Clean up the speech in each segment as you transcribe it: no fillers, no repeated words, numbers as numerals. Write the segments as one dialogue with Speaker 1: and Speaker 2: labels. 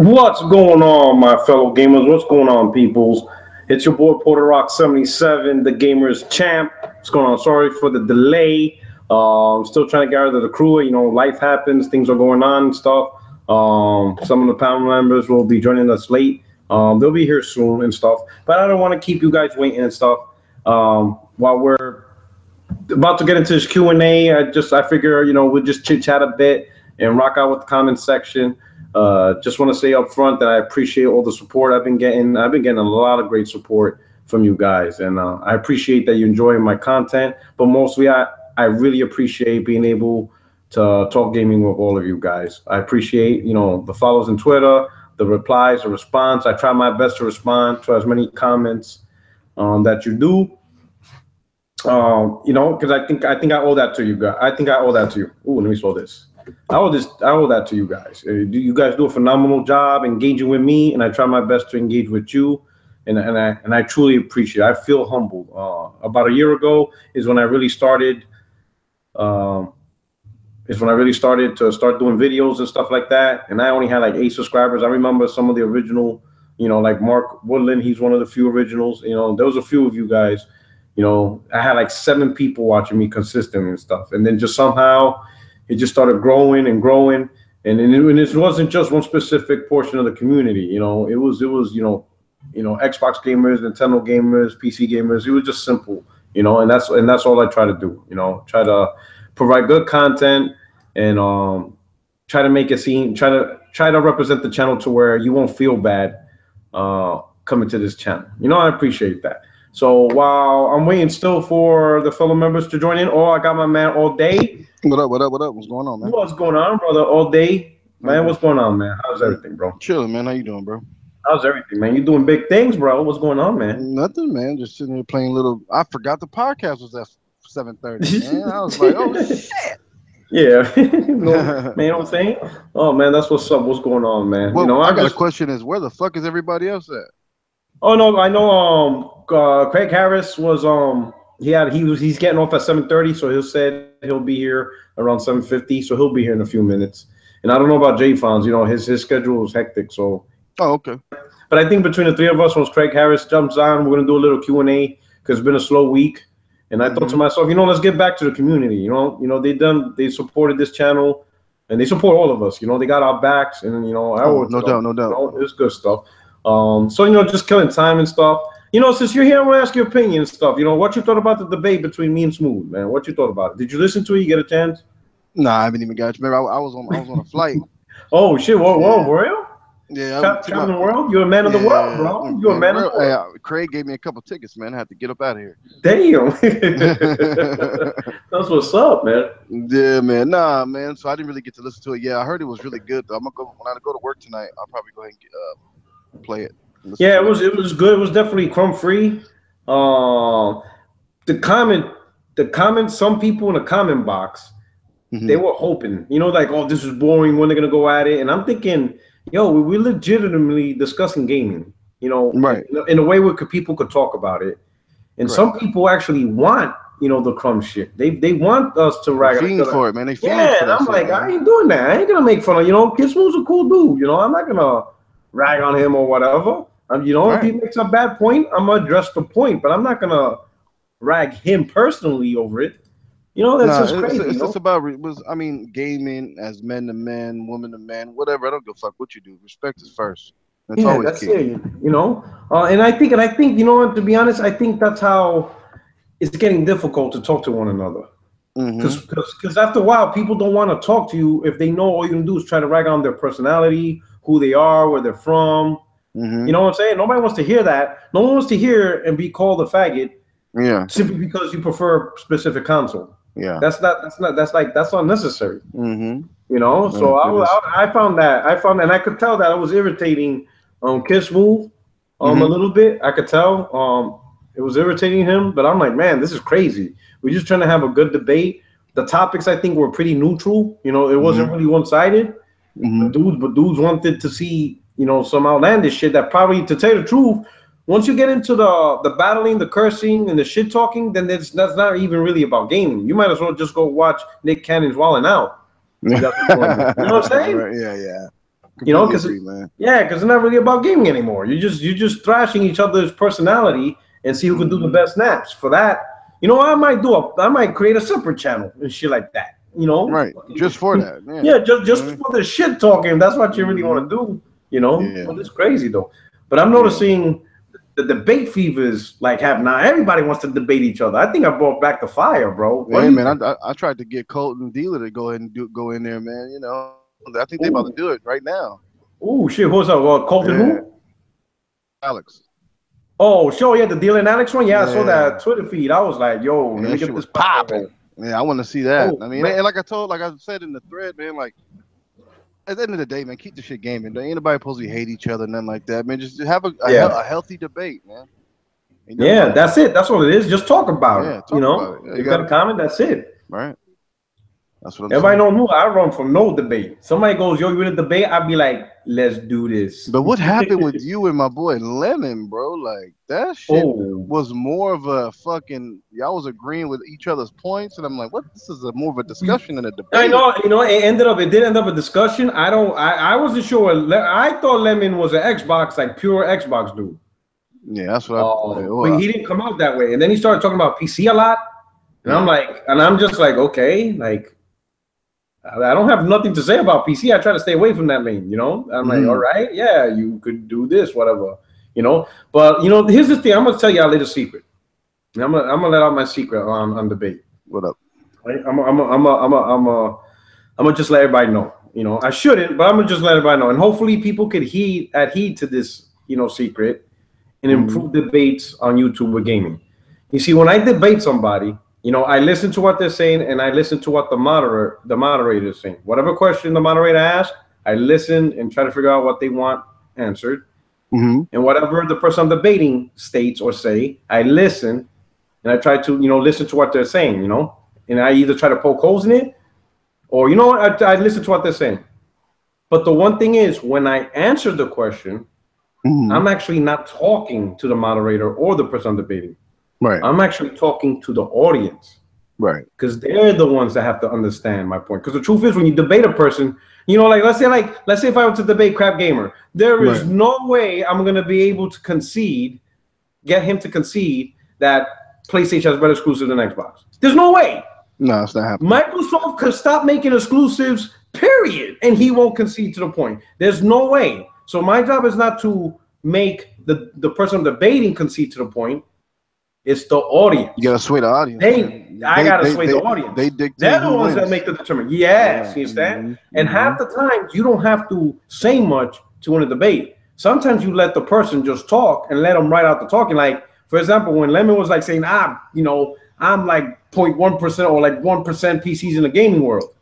Speaker 1: What's going on, my fellow gamers? What's going on, peoples? It's your boy Porter Rock 77, the gamers champ. What's going on? Sorry for the delay. I'm still trying to gather the crew. You know, life happens, things are going on and stuff. Some of the panel members will be joining us late. They'll be here soon and stuff. But I don't want to keep you guys waiting and stuff. While we're about to get into this Q&A, I figure, you know, we'll just chit chat a bit and rock out with the comment section. Just want to say up front that I appreciate all the support I've been getting. I've been getting a lot of great support from you guys, and I appreciate that you enjoy my content. But mostly, I really appreciate being able to talk gaming with all of you guys. I appreciate, you know, the follows on Twitter, the replies, the response. I try my best to respond to as many comments that you do. You know, because I think I owe that to you guys. I think I owe that to you. Ooh, let me slow this. I owe that to you guys. You guys do a phenomenal job engaging with me, and I try my best to engage with you, and I truly appreciate it. I feel humbled. About a year ago is when I really started. To start doing videos and stuff like that, and I only had like 8 subscribers. I remember some of the original, you know, like Mark Woodland. He's one of the few originals. You know, there was a few of you guys. You know, I had like 7 people watching me consistently and stuff, and then just somehow it just started growing and growing, and it wasn't just one specific portion of the community. You know, it was you know, Xbox gamers, Nintendo gamers, PC gamers. It was just simple, you know, and that's all I try to do. You know, try to provide good content and try to make it seem, try to represent the channel to where you won't feel bad coming to this channel. You know, I appreciate that. So while I'm waiting still for the fellow members to join in, I got my man Allday.
Speaker 2: What up? What's going on, man?
Speaker 1: What's going on, brother? Allday, man. What's going on, man? How's everything, bro?
Speaker 2: Chilling, man. How you doing, bro?
Speaker 1: How's everything, man? You doing big things, bro? What's going on, man?
Speaker 2: Nothing, man. Just sitting here playing little. I forgot the podcast was at 7:30, man. I was like, oh shit. Yeah,
Speaker 1: man. You know what I'm saying? Oh man, that's what's up. What's going on, man?
Speaker 2: Well,
Speaker 1: you know,
Speaker 2: I got a question: is where the fuck is everybody else at?
Speaker 1: Oh no, I know. Craig Harris was he's getting off at 7:30, so he said he'll be here around 7:50, so he'll be here in a few minutes. And I don't know about Jay Fonz, you know, his schedule is hectic, so.
Speaker 2: Oh, okay.
Speaker 1: But I think between the 3 of us, once Craig Harris jumps on, we're gonna do a little Q&A because it's been a slow week. And I thought to myself, you know, let's get back to the community. You know, they supported this channel, and they support all of us. You know, they got our backs, and you know,
Speaker 2: no doubt.
Speaker 1: You know, it's good stuff. So you know, just killing time and stuff. You know, since you're here, I want to ask your opinion and stuff. You know, what you thought about the debate between me and Smooth, man? What you thought about it? Did you listen to it? You get a chance?
Speaker 2: Nah, I haven't even got you. Remember, I was on a flight.
Speaker 1: Oh shit! Whoa, for real?
Speaker 2: Yeah,
Speaker 1: traveling the world. You're a man of the world, bro. You're a man of the world.
Speaker 2: Hey, Craig gave me a couple tickets, man. I had to get up out of here.
Speaker 1: Damn. That's what's up, man.
Speaker 2: Yeah, man. Nah, man. So I didn't really get to listen to it. Yeah, I heard it was really good. Though. I'm gonna go when I go to work tonight. I'll probably go ahead and play it.
Speaker 1: Yeah, it was good. It was definitely crumb free. The comment. Some people in the comment box, they were hoping, you know, like, oh, this is boring. When they're gonna go at it, and I'm thinking, yo, we're legitimately discussing gaming, you know,
Speaker 2: right?
Speaker 1: In a way where people could talk about it, and some people actually want, you know, the crumb shit. They want us to rag
Speaker 2: for it, man. They for
Speaker 1: and I'm like, I ain't doing that. I ain't gonna make fun of, you know, Kid Smooth's a cool dude, you know. I'm not gonna rag on him or whatever. You know, if he makes a bad point, I'm gonna address the point, but I'm not gonna rag him personally over it. You know, that's just crazy.
Speaker 2: It's just about, I mean, gaming as men to men, woman to man, whatever. I don't give a fuck what you do. Respect is first. That's always key.
Speaker 1: It. You know, and I think, you know what? To be honest, I think that's how it's getting difficult to talk to one another. Because after a while, people don't want to talk to you if they know all you're gonna do is try to rag on their personality, who they are, where they're from. You know what I'm saying? Nobody wants to hear that. No one wants to hear and be called a faggot. Yeah. Simply because you prefer a specific console. Yeah. That's unnecessary. You know. So I found that, and I could tell that I was irritating Kid Smooth a little bit. I could tell it was irritating him, but I'm like, man, this is crazy. We're just trying to have a good debate. The topics I think were pretty neutral. You know, it wasn't really one-sided. But dudes wanted to see, you know, some outlandish shit that probably, to tell you the truth, once you get into the battling, the cursing, and the shit talking, then that's not even really about gaming. You might as well just go watch Nick Cannon's Wildin' Out. You know what I'm saying?
Speaker 2: Yeah.
Speaker 1: You know, because it's not really about gaming anymore. You're just thrashing each other's personality and see who can do the best snaps. For that, you know, I might create a separate channel and shit like that. You know,
Speaker 2: right? Just for that,
Speaker 1: just for the shit talking. That's what you really want to do. You know, well, it's crazy though. But I'm noticing the debate fevers like have now. Everybody wants to debate each other. I think I brought back the fire, bro.
Speaker 2: Yeah, man. I tried to get Colt and Dealer to go ahead and go in there, man. You know, I think they're about to do it right now.
Speaker 1: Oh shit! What's up? Colt and who?
Speaker 2: Alex.
Speaker 1: Oh, sure. Yeah, the Dealer and Alex one. Yeah, I saw that Twitter feed. I was like, yo, let me get this
Speaker 2: popping. Yeah, I want to see that. I mean, and like I said in the thread, man, like at the end of the day, man, keep the shit gaming. Ain't nobody supposed to hate each other, nothing like that, man. Just have a healthy debate, man.
Speaker 1: Yeah, that's it. That's what it is. Just talk about it. You know, you got a comment. That's it.
Speaker 2: Right. That's what I'm
Speaker 1: Everybody don't know. I run from no debate. Somebody goes, yo, you in a debate? I'd be like, let's do this.
Speaker 2: But what happened with you and my boy Lemon, bro? Like that shit was more of a fucking. Y'all was agreeing with each other's points, and I'm like, what? This is more of a discussion than a debate.
Speaker 1: I know. You know, it did end up a discussion. I wasn't sure. I thought Lemon was an Xbox, like pure Xbox dude.
Speaker 2: Yeah, that's what
Speaker 1: but he didn't come out that way. And then he started talking about PC a lot. And I'm just like, okay, like I don't have nothing to say about PC. I try to stay away from that lane, you know? I'm like, all right, yeah, you could do this, whatever, you know? But, you know, here's the thing. I'm going to tell you a little secret. I'm gonna let out my secret on debate.
Speaker 2: What up?
Speaker 1: Right? I'm gonna just let everybody know. You know, I shouldn't, but I'm gonna just let everybody know. And hopefully people could adhere to this, you know, secret and improve debates on YouTube with gaming. You see, when I debate somebody, you know, I listen to what they're saying and I listen to what the moderator is saying. Whatever question the moderator asks, I listen and try to figure out what they want answered. And whatever the person I'm debating states or say, I listen and I try to, you know, listen to what they're saying, you know, and I either try to poke holes in it or, you know what, I listen to what they're saying. But the one thing is, when I answer the question, I'm actually not talking to the moderator or the person I'm debating.
Speaker 2: Right.
Speaker 1: I'm actually talking to the audience.
Speaker 2: Right.
Speaker 1: Because they're the ones that have to understand my point. Because the truth is, when you debate a person, you know, like let's say if I were to debate Crap Gamer, there is no way I'm gonna be able to get him to concede that PlayStation has better exclusives than Xbox. There's no way.
Speaker 2: No, it's not happening.
Speaker 1: Microsoft could stop making exclusives, period, and he won't concede to the point. There's no way. So my job is not to make the person debating concede to the point. It's the audience.
Speaker 2: You gotta sway the audience.
Speaker 1: I gotta sway the audience. They're the ones that make the determination. Yes, you understand? And half the time you don't have to say much to win a debate. Sometimes you let the person just talk and let them write out the talking. Like, for example, when Lemon was like saying, you know, I'm like 0.1% or like 1% PCs in the gaming world.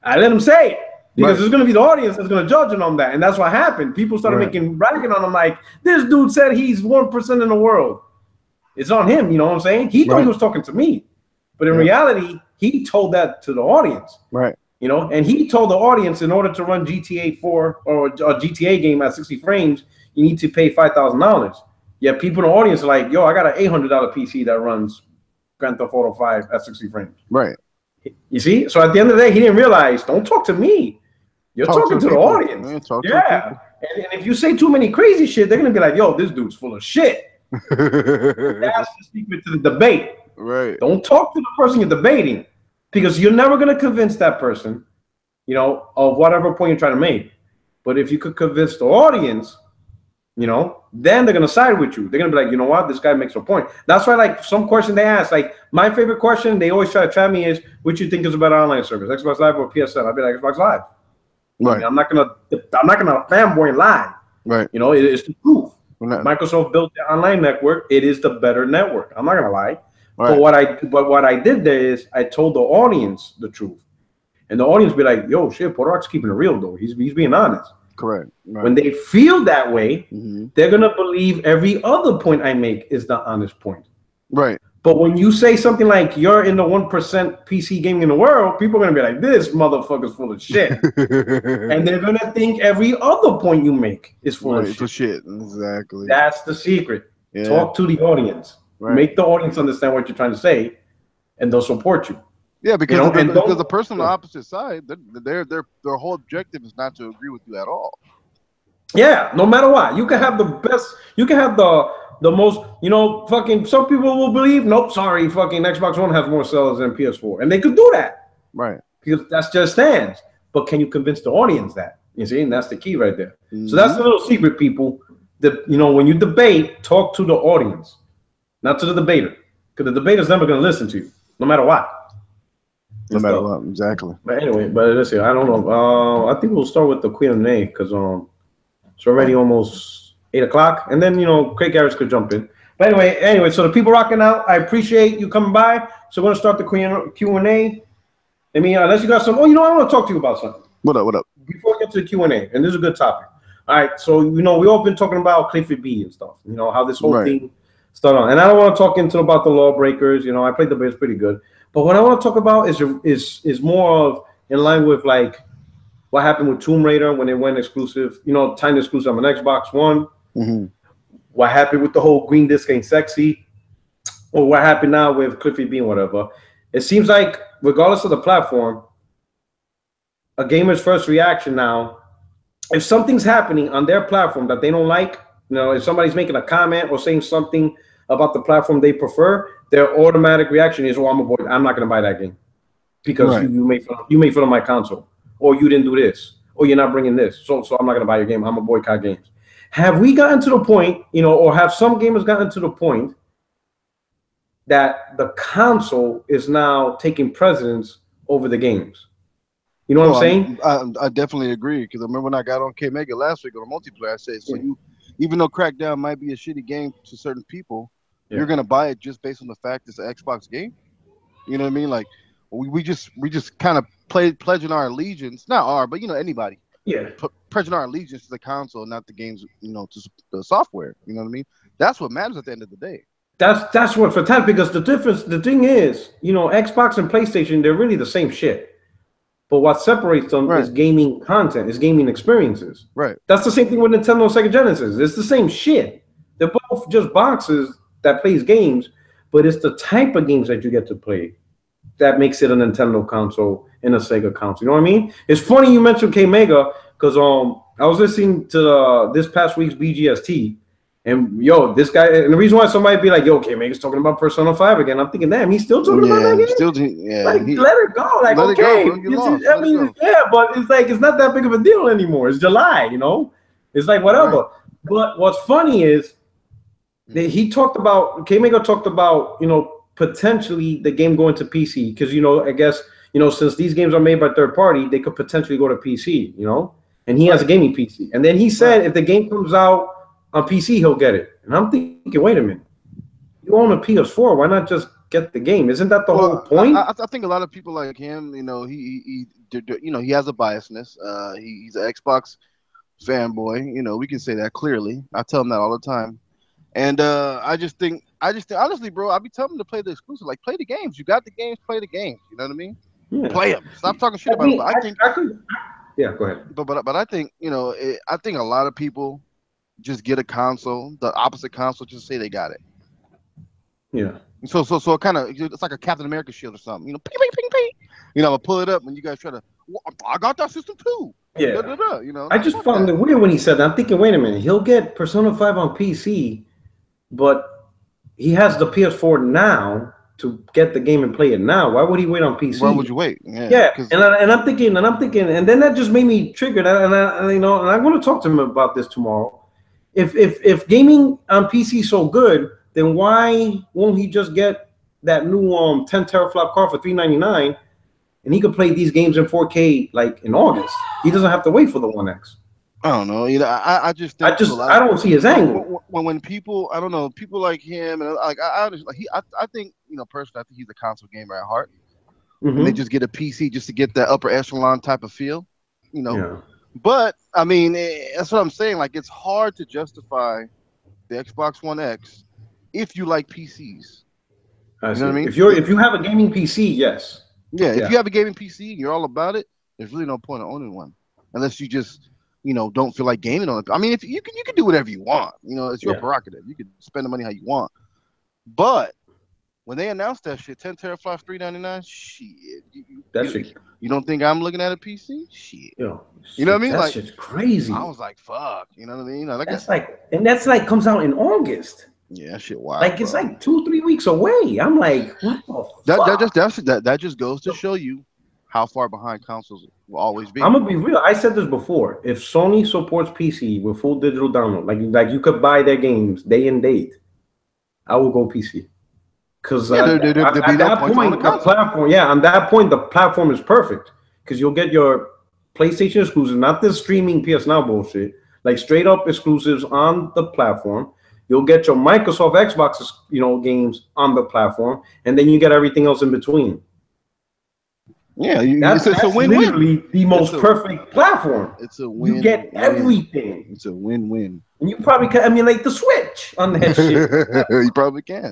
Speaker 1: I let him say it. Because there's going to be the audience that's going to judge him on that. And that's what happened. People started bragging on him like, this dude said he's 1% in the world. It's on him, you know what I'm saying? He thought he was talking to me. But in reality, he told that to the audience.
Speaker 2: Right.
Speaker 1: You know, and he told the audience in order to run GTA 4 or a GTA game at 60 frames, you need to pay $5,000. Yet people in the audience are like, yo, I got an $800 PC that runs Grand Theft Auto 5 at 60 frames.
Speaker 2: Right.
Speaker 1: You see? So at the end of the day, he didn't realize, don't talk to me. You're talking to the audience. And if you say too many crazy shit, they're going to be like, yo, this dude's full of shit. That's the secret to the debate.
Speaker 2: Right.
Speaker 1: Don't talk to the person you're debating because you're never going to convince that person, you know, of whatever point you're trying to make. But if you could convince the audience, you know, then they're going to side with you. They're going to be like, you know what, this guy makes a point. That's why, like, some question they ask, like, my favorite question they always try to trap me is, which you think is a better online service, Xbox Live or PSN? I'll be like, Xbox Live.
Speaker 2: Right.
Speaker 1: I mean, I'm not gonna fanboy and lie.
Speaker 2: Right.
Speaker 1: You know, it's the truth. Microsoft built the online network. It is the better network. I'm not gonna lie. Right. But what I did there is I told the audience the truth, and the audience be like, "Yo, shit, Puerto Rico's keeping it real though. He's being honest."
Speaker 2: Correct. Right.
Speaker 1: When they feel that way, they're gonna believe every other point I make is the honest point.
Speaker 2: Right.
Speaker 1: But when you say something like you're in the 1% PC gaming in the world, people are gonna be like, "This motherfucker's full of shit," and they're gonna think every other point you make is full of shit.
Speaker 2: Exactly.
Speaker 1: That's the secret. Talk to the audience. Make the audience understand what you're trying to say, and they'll support you.
Speaker 2: Yeah, because
Speaker 1: you know,
Speaker 2: because the person on the opposite side, their whole objective is not to agree with you at all.
Speaker 1: Yeah, no matter what, you can have the best, you can have the most, you know, fucking. Some people will believe, nope, sorry, fucking Xbox One has more sellers than PS4, and they could do that,
Speaker 2: right?
Speaker 1: Because that's just stands. But can you convince the audience that? You see, and that's the key right there. So that's the little secret, people. That, you know, when you debate, talk to the audience, not to the debater, because the debater's never going to listen to you, no matter what.
Speaker 2: No matter what, exactly.
Speaker 1: But anyway, but let's see. I don't know. I think we'll start with the Queen of Nay, because it's already almost 8 o'clock, and then, you know, Craig Garris could jump in. But anyway, so the people rocking out, I appreciate you coming by. So we're gonna start the Q&A. I mean, unless you got some. Oh, you know, I want to talk to you about something.
Speaker 2: What up? What up?
Speaker 1: Before we get to the Q&A, and this is a good topic. All right, so, you know, we all been talking about Cliffy B and stuff. You know, how this whole thing started on. And I don't want to talk into about the lawbreakers. You know, I played the base pretty good. But what I want to talk about is more of in line with, like, what happened with Tomb Raider when it went exclusive, you know, timed exclusive on an Xbox One.
Speaker 2: Mm-hmm.
Speaker 1: What happened with the whole green disc ain't sexy, or what happened now with Cliffy B and whatever. It seems like, regardless of the platform, a gamer's first reaction now, if something's happening on their platform that they don't like, you know, if somebody's making a comment or saying something about the platform they prefer, their automatic reaction is, "Oh, I'm not going to buy that game because you made fun of my console, or you didn't do this, or you're not bringing this, so I'm not going to buy your game. I'm a boycott games." Have we gotten to the point, you know, or have some gamers gotten to the point that the console is now taking precedence over the games? You know what I'm saying?
Speaker 2: I definitely agree, because I remember when I got on K Mega last week on multiplayer, I said, so you, even though Crackdown might be a shitty game to certain people, you're gonna buy it just based on the fact it's an Xbox game. You know what I mean? Like we just kind of pledging our allegiance, not our, but, you know, anybody.
Speaker 1: Yeah.
Speaker 2: Pledging our allegiance to the console, not the games, you know, to the software. You know what I mean? That's what matters at the end of the day.
Speaker 1: That's what for time, because the thing is, you know, Xbox and PlayStation, they're really the same shit. But what separates them is gaming content, is gaming experiences.
Speaker 2: Right.
Speaker 1: That's the same thing with Nintendo Sega Genesis. It's the same shit. They're both just boxes that plays games, but it's the type of games that you get to play that makes it a Nintendo console and a Sega console. You know what I mean? It's funny you mentioned K Mega, because I was listening to this past week's BGST. And yo, this guy, and the reason why somebody be like, "Yo, K Mega's talking about Persona 5 again," I'm thinking, damn, he's still talking about that game? Like, let it go. Like, okay. I mean, yeah, but it's like, it's not that big of a deal anymore. It's July, you know? It's like, whatever. Right. But what's funny is that K Mega talked about, you know, potentially the game going to PC. Because, you know, I guess, you know, since these games are made by third party, they could potentially go to PC, you know? And he has a gaming PC. And then he said if the game comes out on PC, he'll get it. And I'm thinking, wait a minute. You own a PS4. Why not just get the game? Isn't that the whole point?
Speaker 2: I think a lot of people like him, you know, he you know, he has a biasness. He's an Xbox fanboy. You know, we can say that clearly. I tell him that all the time. And I just think, honestly, bro, I be telling him to play the exclusive. Like, play the games. You got the games. Play the games. You know what I mean? Yeah. Play them. Stop talking shit about them. But I think.
Speaker 1: Yeah, go ahead.
Speaker 2: But I think, you know, I think a lot of people just get a console, the opposite console, just to say they got it.
Speaker 1: Yeah.
Speaker 2: So it kind of, it's like a Captain America shield or something. You know, ping, ping, ping, ping. You know, I'll pull it up when you guys try to, well, I got that system too.
Speaker 1: Yeah.
Speaker 2: You know,
Speaker 1: I just found it weird when he said that. I'm thinking, wait a minute, he'll get Persona 5 on PC, but he has the PS4 now to get the game and play it now. Why would he wait on PC?
Speaker 2: Why would you wait?
Speaker 1: Yeah. And I'm thinking, and then that just made me triggered. And you know, and I'm going to talk to him about this tomorrow. If gaming on PC is so good, then why won't he just get that new 10 teraflop card for $399, and he could play these games in 4K like in August? He doesn't have to wait for the 1X.
Speaker 2: I don't know. You know, I just think
Speaker 1: I don't see his angle.
Speaker 2: When people, I don't know, people like him, and like I think, you know, personally, I think he's a console gamer at heart. Mm-hmm. And they just get a PC just to get that upper echelon type of feel, you know. Yeah. But I mean, that's what I'm saying. Like, it's hard to justify the Xbox One X if you like PCs.
Speaker 1: You know what I mean? If you have a gaming PC, yes.
Speaker 2: Yeah, if you have a gaming PC and you're all about it, there's really no point in owning one, unless you just, you know, don't feel like gaming on it. I mean, if you can do whatever you want. You know, it's your prerogative. You can spend the money how you want. But when they announced that shit, 10 teraflops, $399. Shit,
Speaker 1: shit.
Speaker 2: You don't think I'm looking at a PC? Shit.
Speaker 1: Yo,
Speaker 2: you know what I mean?
Speaker 1: That
Speaker 2: like,
Speaker 1: shit's crazy.
Speaker 2: I was like, fuck. You know what I mean? Like,
Speaker 1: that's like comes out in August.
Speaker 2: Yeah, that shit wild.
Speaker 1: Like, it's like 2-3 weeks away. I'm like, what the fuck?
Speaker 2: That just goes to show you how far behind consoles will always be.
Speaker 1: I'm gonna be real. I said this before. If Sony supports PC with full digital download, like you could buy their games day and date, I will go PC. Because at that point, the platform, on that point, the platform is perfect. Because you'll get your PlayStation exclusives, not this streaming PS Now bullshit. Like straight up exclusives on the platform. You'll get your Microsoft Xbox, games on the platform, and then you get everything else in between.
Speaker 2: Yeah,
Speaker 1: that's a win-win. Literally the most perfect platform.
Speaker 2: It's a win.
Speaker 1: You get everything.
Speaker 2: It's a win-win.
Speaker 1: And you probably can emulate the Switch on that shit.
Speaker 2: You probably can.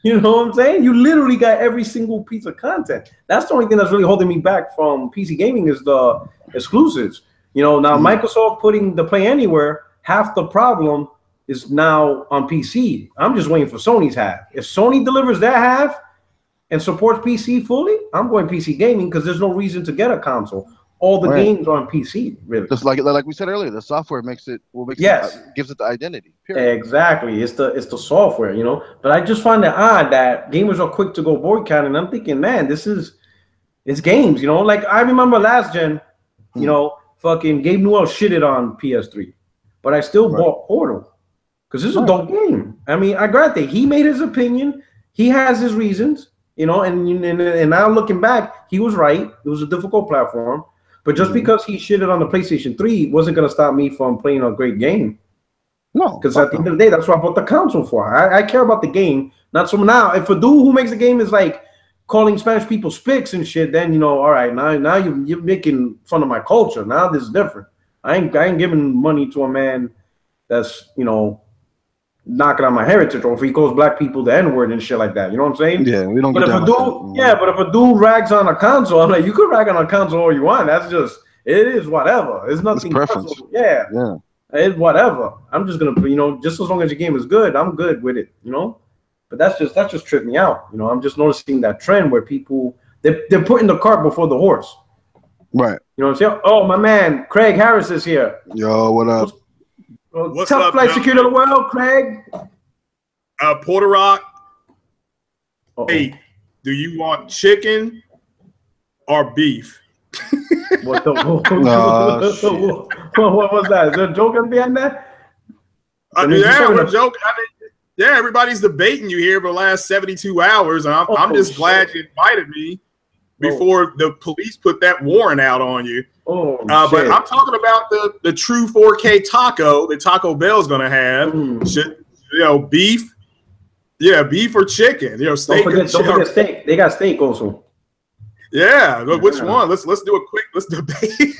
Speaker 1: You know what I'm saying? You literally got every single piece of content. That's the only thing that's really holding me back from PC gaming is the exclusives. Now Microsoft putting the Play Anywhere, half the problem is now on PC. I'm just waiting for Sony's half. If Sony delivers that half and supports PC fully, I'm going PC gaming because there's no reason to get a console. All the games are on PC, really.
Speaker 2: Just like we said earlier, the software gives it the identity. Period.
Speaker 1: Exactly. It's the software, But I just find it odd that gamers are quick to go boycott, and I'm thinking, man, it's games, Like I remember last gen, fucking Gabe Newell shitted on PS3, but I still bought Portal. Because this is a dope game. I mean, I granted he made his opinion. He has his reasons, and now looking back, he was right. It was a difficult platform. But just because he shitted on the PlayStation 3 wasn't going to stop me from playing a great game.
Speaker 2: No.
Speaker 1: Because at the end of the day, that's what I bought the console for. I care about the game. Not so now. If a dude who makes a game is like calling Spanish people spics and shit, then, all right, now you're making fun of my culture. Now this is different. I ain't giving money to a man that's, knocking on my heritage, or if he calls black people the N-word and shit like that. You know what I'm saying?
Speaker 2: Yeah, we don't.
Speaker 1: But if a dude rags on a console, I'm like, you could rag on a console all you want. That's just it is whatever. It's nothing
Speaker 2: preference.
Speaker 1: Yeah. It's whatever. I'm just gonna, just as long as your game is good, I'm good with it. But that's just tripped me out. I'm just noticing that trend where people they're putting the cart before the horse.
Speaker 2: Right.
Speaker 1: You know what I'm saying? Oh, my man, Craig Harris is here.
Speaker 2: Yo, what up?
Speaker 1: What's Top flight security of the world, Craig.
Speaker 3: Porter Rock. Hey, do you want chicken or beef?
Speaker 1: What was that? Is there a joke behind that?
Speaker 3: We're joking. Everybody's debating you here for the last 72 hours. And I'm just glad you invited me before the police put that warrant out on you. But I'm talking about the true 4K taco that Taco Bell's gonna have. Beef. Yeah, beef or chicken. Steak.
Speaker 1: Don't forget steak. They got steak also.
Speaker 3: Yeah, which one? Let's do a quick debate.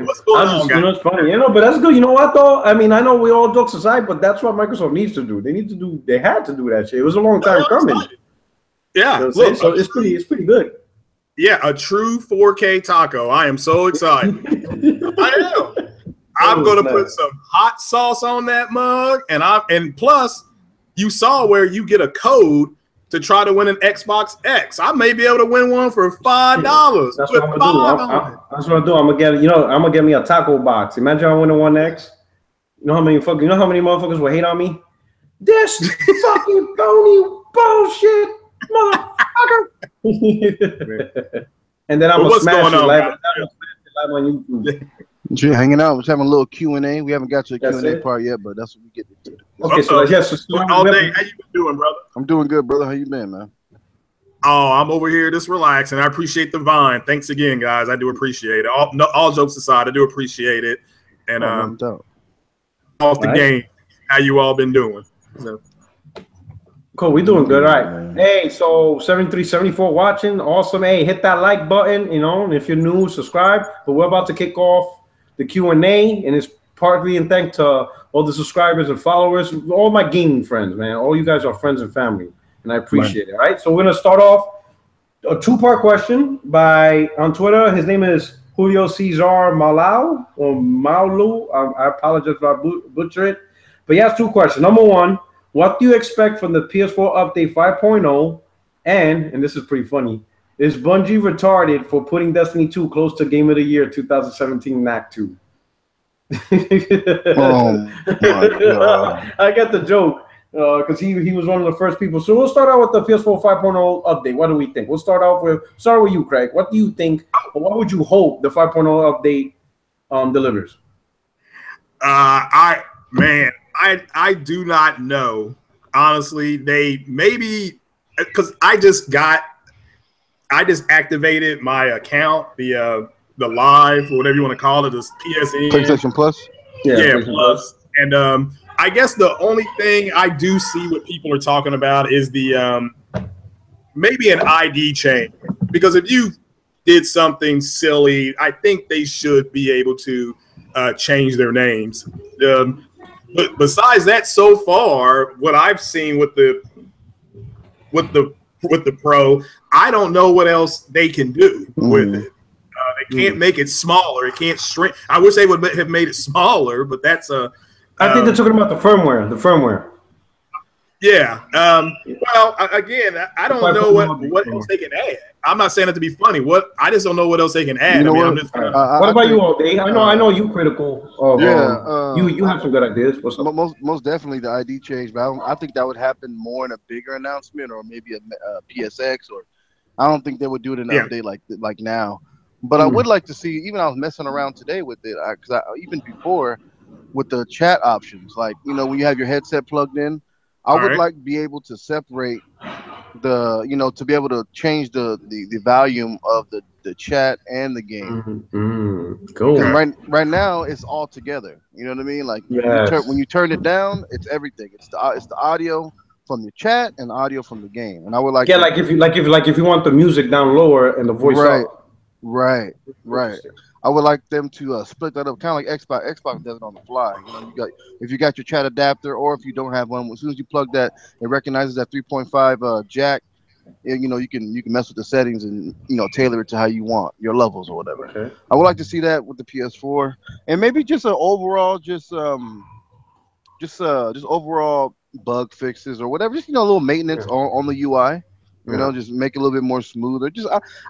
Speaker 3: What's going on,
Speaker 1: it's funny, but that's good. You know what though? I mean, I know we all jokes aside, but that's what Microsoft needs to do. They had to do that shit. It was a long time coming.
Speaker 3: Yeah,
Speaker 1: so it's pretty good.
Speaker 3: Yeah, a true 4K taco. I am so excited. I am. I'm gonna put some hot sauce on that mug, and plus, you saw where you get a code to try to win an Xbox X. I may be able to win one for $5.
Speaker 1: That's what I'm gonna do. That's what I'm gonna do. I'm gonna get me a taco box. Imagine I win a 1X. You know how many motherfuckers will hate on me? This fucking phony bullshit, motherfucker. And then I'm gonna smash it live on YouTube.
Speaker 2: You're hanging out. We're having a little Q&A. We haven't got to the Q&A part yet, but that's what we get to.
Speaker 3: Okay, so Allday, how you been doing, brother?
Speaker 2: I'm doing good, brother. How you been, man?
Speaker 3: Oh, I'm over here just relaxing. I appreciate the Vine. Thanks again, guys. I do appreciate it. All jokes aside, I do appreciate it. And off the game, how you all been doing? So.
Speaker 1: Cool, we doing good. All right. Hey, so 7374 watching. Awesome. Hey, hit that like button, and if you're new, subscribe. But we're about to kick off the Q&A, and it's partly in thanks to all the subscribers and followers, all my gaming friends, man. All you guys are friends and family, and I appreciate it. All right, so we're gonna start off a two-part question on Twitter. His name is Julio Cesar Malau or Maulu. I apologize if I butcher it, but he has two questions. Number one, what do you expect from the PS4 update 5.0 And this is pretty funny, is Bungie retarded for putting Destiny 2 close to Game of the Year 2017 Knack 2?
Speaker 2: Oh my God.
Speaker 1: I get the joke because he was one of the first people. So we'll start out with the PS4 5.0 update. What do we think? We'll start with you, Craig. What do you think, or what would you hope the 5.0 update delivers?
Speaker 3: I do not know. Honestly, they maybe because I just activated my account, the live or whatever you want to call it, this PSN
Speaker 2: PlayStation Plus.
Speaker 3: Yeah, Plus. And I guess the only thing I do see what people are talking about is the maybe an ID change, because if you did something silly, I think they should be able to change their names. But besides that, so far, what I've seen with the Pro, I don't know what else they can do with it. They can't make it smaller. It can't shrink. I wish they would have made it smaller, but that's a.
Speaker 1: I think they're talking about the firmware.
Speaker 3: Yeah. Well, again, I don't know what else they can add. I'm not saying it to be funny. I just don't know what else they can add.
Speaker 1: What about you, Allday? I know you critical. You have some good ideas. What's up?
Speaker 2: Most definitely the ID change, but I think that would happen more in a bigger announcement, or maybe a PSX, or I don't think they would do it in an update like now. But I would like to see. Even I was messing around today with it because even before with the chat options, like when you have your headset plugged in. I would like to be able to separate to be able to change the volume of the chat and the game.
Speaker 1: Cool.
Speaker 2: Right now it's all together. You know what I mean? Like when you turn it down, it's everything. It's the audio from the chat and the audio from the game. And I would like
Speaker 1: if you want the music down lower and the voice up.
Speaker 2: Right. I would like them to split that up, kind of like Xbox. Xbox does it on the fly. If you got your chat adapter, or if you don't have one, as soon as you plug that, it recognizes that 3.5 jack. You can mess with the settings and tailor it to how you want your levels or whatever.
Speaker 1: Okay.
Speaker 2: I would like to see that with the PS4, and maybe just an overall just overall bug fixes or whatever. Just a little maintenance on the UI. Just make it a little bit more smoother.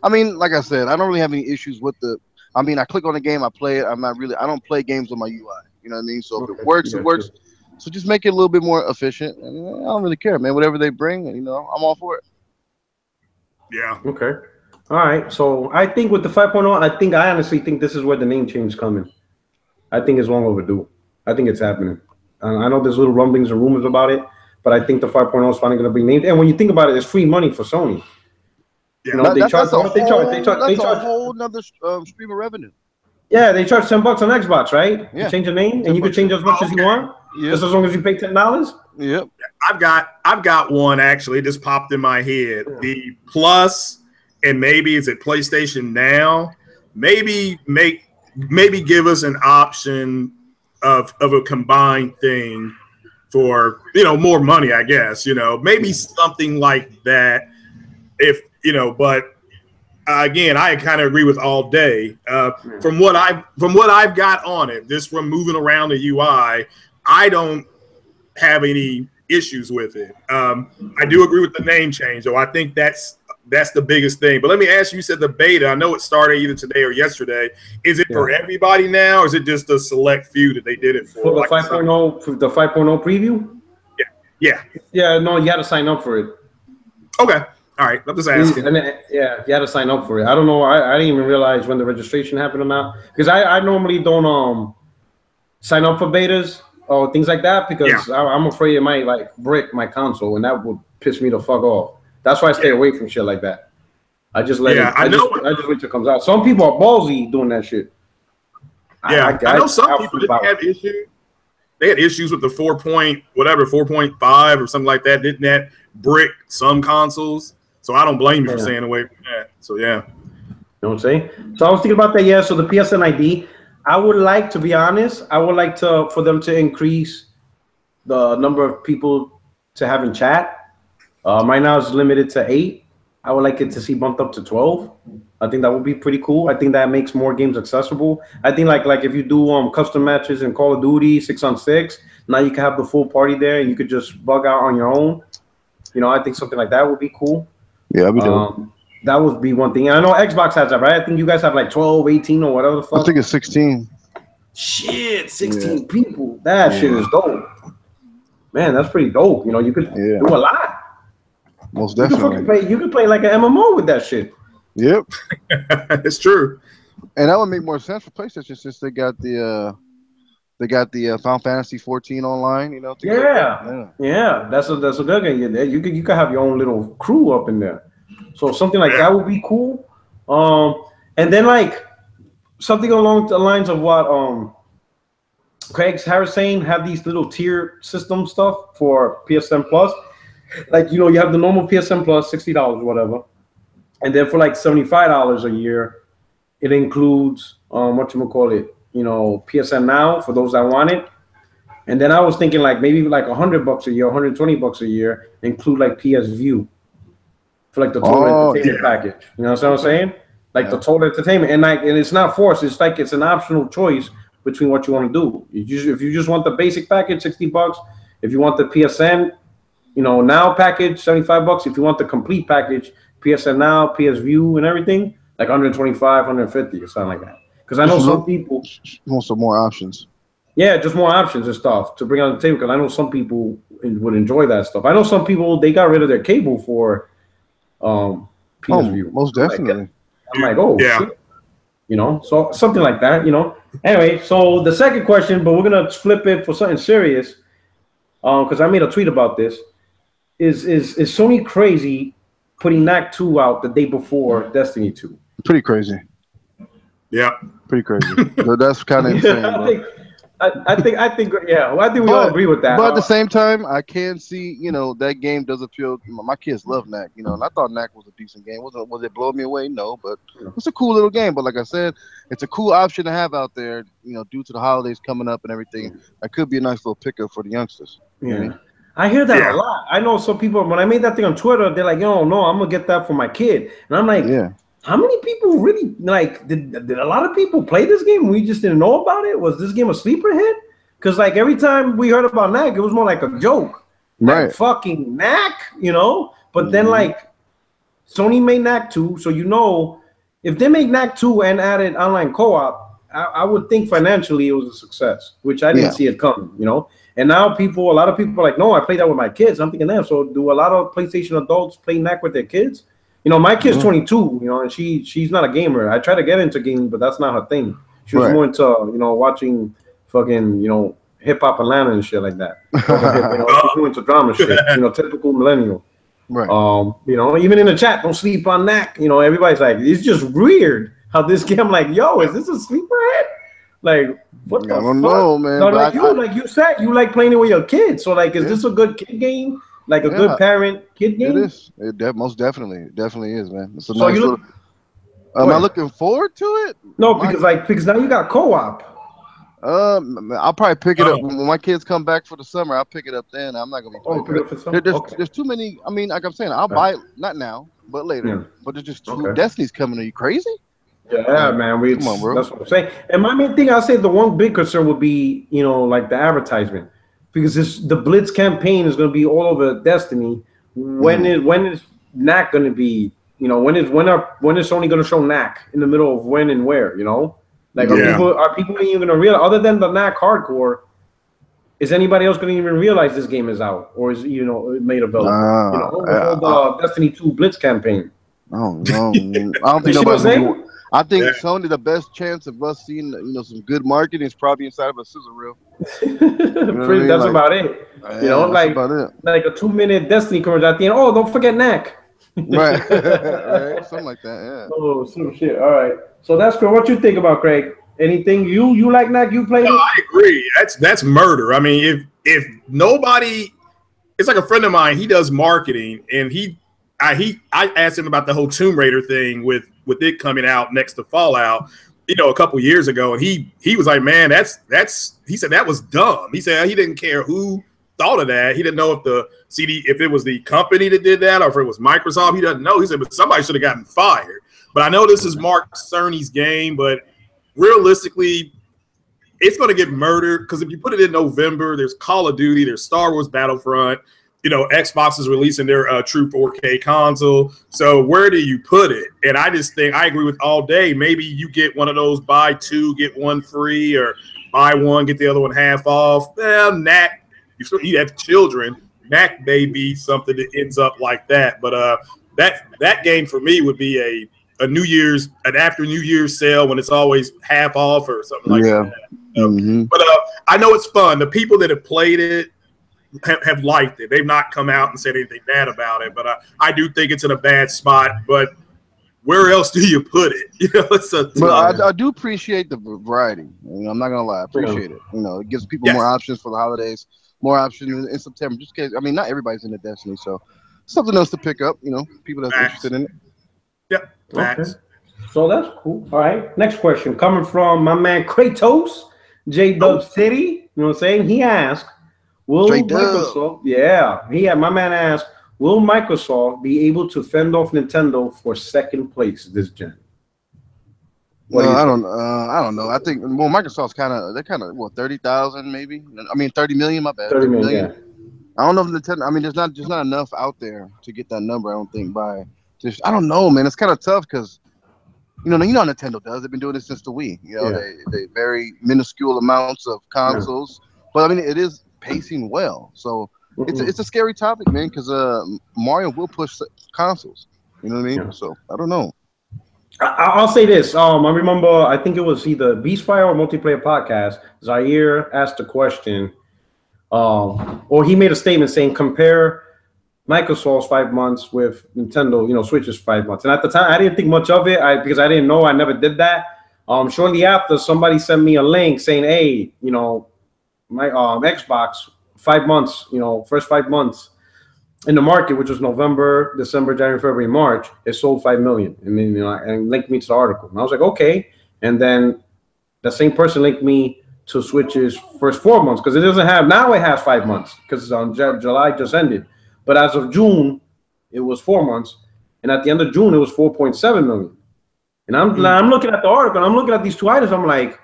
Speaker 2: I mean, like I said, I don't really have any issues with the. I mean, I click on the game, I play it. I don't play games on my UI. You know what I mean? So if it works, it works. So just make it a little bit more efficient. And I don't really care, man. Whatever they bring, I'm all for it.
Speaker 3: Yeah.
Speaker 1: Okay. All right. So I think with the 5.0, I honestly think this is where the name change is coming. I think it's long overdue. I think it's happening. I know there's little rumblings and rumors about it, but I think the 5.0 is finally going to be named. And when you think about it, it's free money for Sony.
Speaker 2: Yeah, that's a whole nother stream of revenue.
Speaker 1: Yeah, they charge $10 on Xbox, right?
Speaker 2: Yeah.
Speaker 1: You change your name, and you can change as much as you want, just as long as you pay $10.
Speaker 2: Yep.
Speaker 3: I've got one actually. It just popped in my head. The Plus, and maybe is it PlayStation Now? Maybe give us an option of a combined thing for more money. I guess maybe something like that. If but again, I kind of agree with Allday. From what I've got on it, just from moving around the UI, I don't have any issues with it. I do agree with the name change, though. I think that's the biggest thing. But let me ask you, you said the beta. I know it started either today or yesterday. Is it for everybody now, or is it just a select few that they did it for?
Speaker 1: For the 5.0, the 5.0 preview? Yeah, no, you had to sign up for it.
Speaker 3: Okay. All right, I'm just asking.
Speaker 1: And you had to sign up for it. I don't know. I didn't even realize when the registration happened or not, because I normally don't sign up for betas or things like that, because I'm afraid it might brick my console, and that would piss me the fuck off. That's why I stay away from shit like that. I just let it. I just wait till it comes out. Some people are ballsy doing that shit.
Speaker 3: Yeah, I know some people didn't have issues. They had issues with the 4.5 or something like that. Didn't that brick some consoles? So I don't blame you for staying away from that. So yeah.
Speaker 1: You know what I'm saying? So I was thinking about that. Yeah. So the PSN ID, I would like, to be honest, for them to increase the number of people to have in chat. Right now it's limited to 8. I would like it to see bumped up to 12. I think that would be pretty cool. I think that makes more games accessible. I think like if you do custom matches in Call of Duty 6-on-6, now you can have the full party there and you could just bug out on your own. I think something like that would be cool.
Speaker 2: Yeah, we do.
Speaker 1: That would be one thing. And I know Xbox has that, right? I think you guys have like 12, 18 or whatever the fuck.
Speaker 2: I think it's 16.
Speaker 1: Shit, 16 people. That shit is dope. Man, that's pretty dope. You know, you could do a lot.
Speaker 2: Most definitely.
Speaker 1: You could play like an MMO with that shit.
Speaker 2: Yep.
Speaker 3: It's true.
Speaker 2: And that would make more sense for PlayStation since they got the Final Fantasy 14 online, you know.
Speaker 1: Yeah. That's a good game. You could have your own little crew up in there. So something like that would be cool. And then like something along the lines of what Craig Harris saying, have these little tier system stuff for PSN Plus. Like, you know, you have the normal PSN Plus, $60, whatever. And then for like $75 a year, it includes you know, PSN Now for those that want it. And then I was thinking like maybe like $100 a year, $120 a year, include like PS View for like the total entertainment package. You know what I'm saying? Like the total entertainment, and it's not forced. It's like it's an optional choice between what you want to do. If you just want the basic package, $60. If you want the PSN, you know, Now package, $75. If you want the complete package, PSN Now, PS View, and everything, like 125, 150 or something like that. Because I know some people
Speaker 2: want some more options.
Speaker 1: Yeah, just more options and stuff to bring on the table. Because I know some people would enjoy that stuff. I know some people, they got rid of their cable for PS View.
Speaker 2: Most definitely.
Speaker 1: I'm like, shit. You know, so something like that, you know. Anyway, so the second question, but we're gonna flip it for something serious, because I made a tweet about this. Is Sony crazy putting Knack 2 out the day before Destiny 2?
Speaker 2: Pretty crazy.
Speaker 3: Yeah,
Speaker 2: pretty crazy. But that's kind of insane.
Speaker 1: I think we all agree with that.
Speaker 2: But at the same time, I can see, you know, that game does appeal. My kids love Knack, you know, and I thought Knack was a decent game. Was it blowing me away? No, but it's a cool little game. But like I said, it's a cool option to have out there, you know, due to the holidays coming up and everything. That could be a nice little pickup for the youngsters.
Speaker 1: Yeah.
Speaker 2: You know what I mean?
Speaker 1: I hear that a lot. I know some people, when I made that thing on Twitter, they're like, yo, no, I'm going to get that for my kid. And I'm like, how many people really, like, did a lot of people play this game? We just didn't know about it? Was this game a sleeper hit? Because, like, every time we heard about Knack, it was more like a joke.
Speaker 2: Right.
Speaker 1: Like, fucking Knack, you know? But then, like, Sony made Knack 2, so you know, if they make Knack 2 and added online co-op, I would think financially it was a success, which I didn't see it coming, you know? And now a lot of people are like, no, I played that with my kids. I'm thinking, damn, so do a lot of PlayStation adults play Knack with their kids? You know, my kid's 22, you know, and she's not a gamer. I try to get into gaming, but that's not her thing. She was more into, you know, watching fucking, you know, hip hop Atlanta and shit like that. You know, she's more into drama shit, you know, typical millennial.
Speaker 2: Right.
Speaker 1: You know, even in the chat, don't sleep on Knack. You know, everybody's like, it's just weird how this game, like, yo, is this a sleeper hit? Like, what the fuck?
Speaker 2: I don't know, man.
Speaker 1: No, like you said, you like playing it with your kids. So, like, is this a good kid game? Like a good parent kid game?
Speaker 2: It is. Most definitely. It definitely is, man. It's a nice little. Am I looking forward to it?
Speaker 1: No, because now you got co-op.
Speaker 2: I'll probably pick it up when my kids come back for the summer. I'll pick it up then. I'm not gonna be
Speaker 1: pick it up for summer?
Speaker 2: There's too many. I mean, like I'm saying, I'll buy it not now, but later. Yeah. But there's just two Destiny's coming. Are you crazy?
Speaker 1: Yeah, man.
Speaker 2: Come on, bro.
Speaker 1: That's what I'm saying. And my main thing, I'll say the one big concern would be, you know, like the advertisement, because the Blitz campaign is going to be all over Destiny. When is Knack going to be? You know, when is Sony going to show Knack in the middle of when and where? You know, like are people even going to realize, other than the Knack hardcore? Is anybody else going to even realize this game is out or is, you know, made available? You know, the Destiny 2 Blitz campaign.
Speaker 2: Oh no, I don't think nobody. I think Sony, the best chance of us seeing, you know, some good marketing is probably inside of a scissor reel.
Speaker 1: That's about it. You know, like a 2-minute Destiny commercial at the end. Oh, don't forget Knack.
Speaker 2: Right. Right, something like that. Yeah.
Speaker 1: Oh, some shit. All right. So that's cool. What you think about, Craig? Anything you like Knack? You played it?
Speaker 3: I agree. That's murder. I mean, if nobody, it's like a friend of mine. He does marketing, and I asked him about the whole Tomb Raider thing with it coming out next to Fallout, you know, a couple years ago, and he was like, man, he said that was dumb. He said he didn't care who thought of that. He didn't know if it was the company that did that or if it was Microsoft. He doesn't know. He said, but somebody should have gotten fired. But I know this is Mark Cerny's game, but realistically, it's going to get murdered because if you put it in November, there's Call of Duty, there's Star Wars Battlefront. you know, Xbox is releasing their true 4K console. So where do you put it? And I just think I agree with Allday. Maybe you get one of those buy two, get one free, or buy one, get the other one half off. Well, Knack, you have children. Knack may be something that ends up like that. But that game for me would be an after New Year's sale when it's always half off or something like that. But I know it's fun. The people that have played it have liked it. They've not come out and said anything bad about it. But I do think it's in a bad spot. But where else do you put it? You know,
Speaker 2: but I do appreciate the variety. You know, I'm not gonna lie, I appreciate it. You know, it gives people more options for the holidays, more options in September. Just in case, I mean, not everybody's into Destiny, so something else to pick up. You know, people that's interested in it.
Speaker 3: Yep.
Speaker 1: Okay. So that's cool. All right. Next question coming from my man Kratos, J-Dub City. You know what I'm saying? He asked, will Microsoft, my man asked, will Microsoft be able to fend off Nintendo for second place this gen?
Speaker 2: I don't know. I think Microsoft's they're what, 30,000 maybe? I mean 30 million, my bad.
Speaker 1: 30 million. Yeah.
Speaker 2: I don't know if Nintendo, I mean there's not enough out there to get that number, I don't think, I don't know, man. It's kind of tough because you know how Nintendo does. They've been doing this since the Wii. You know, they very minuscule amounts of consoles, but I mean it is pacing well. So it's a scary topic, man, because Mario will push consoles. You know what I mean? Yeah. So I don't know.
Speaker 1: I'll say this. I remember, I think it was either Beastfire or Multiplayer Podcast. Zaire asked a question, or he made a statement saying compare Microsoft's 5 months with Nintendo, you know, Switch's 5 months. And at the time, I didn't think much of it because I didn't know. I never did that. Shortly after, somebody sent me a link saying, hey, you know, my Xbox 5 months, you know, first 5 months in the market, which was November, December, January, February, March, it sold 5 million. And then, you know, and linked me to the article. And I was like, okay. And then the same person linked me to Switch's first 4 months because it doesn't have, now it has 5 months because July just ended. But as of June, it was 4 months. And at the end of June, it was 4.7 million. And I'm looking at the article, and I'm looking at these two items. I'm like,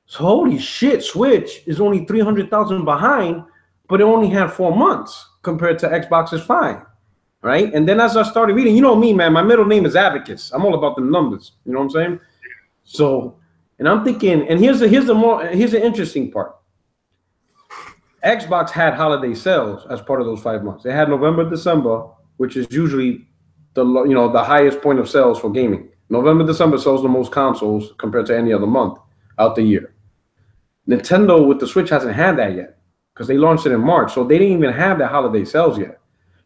Speaker 1: so holy shit, Switch is only 300,000 behind, but it only had 4 months compared to Xbox's 5, right? And then as I started reading, you know me, man, my middle name is Abacus. I'm all about the numbers. You know what I'm saying? So, and I'm thinking, and here's the interesting part. Xbox had holiday sales as part of those 5 months. They had November, December, which is usually the highest point of sales for gaming. November, December sells the most consoles compared to any other month out the year. Nintendo with the Switch hasn't had that yet because they launched it in March, so they didn't even have that holiday sales yet.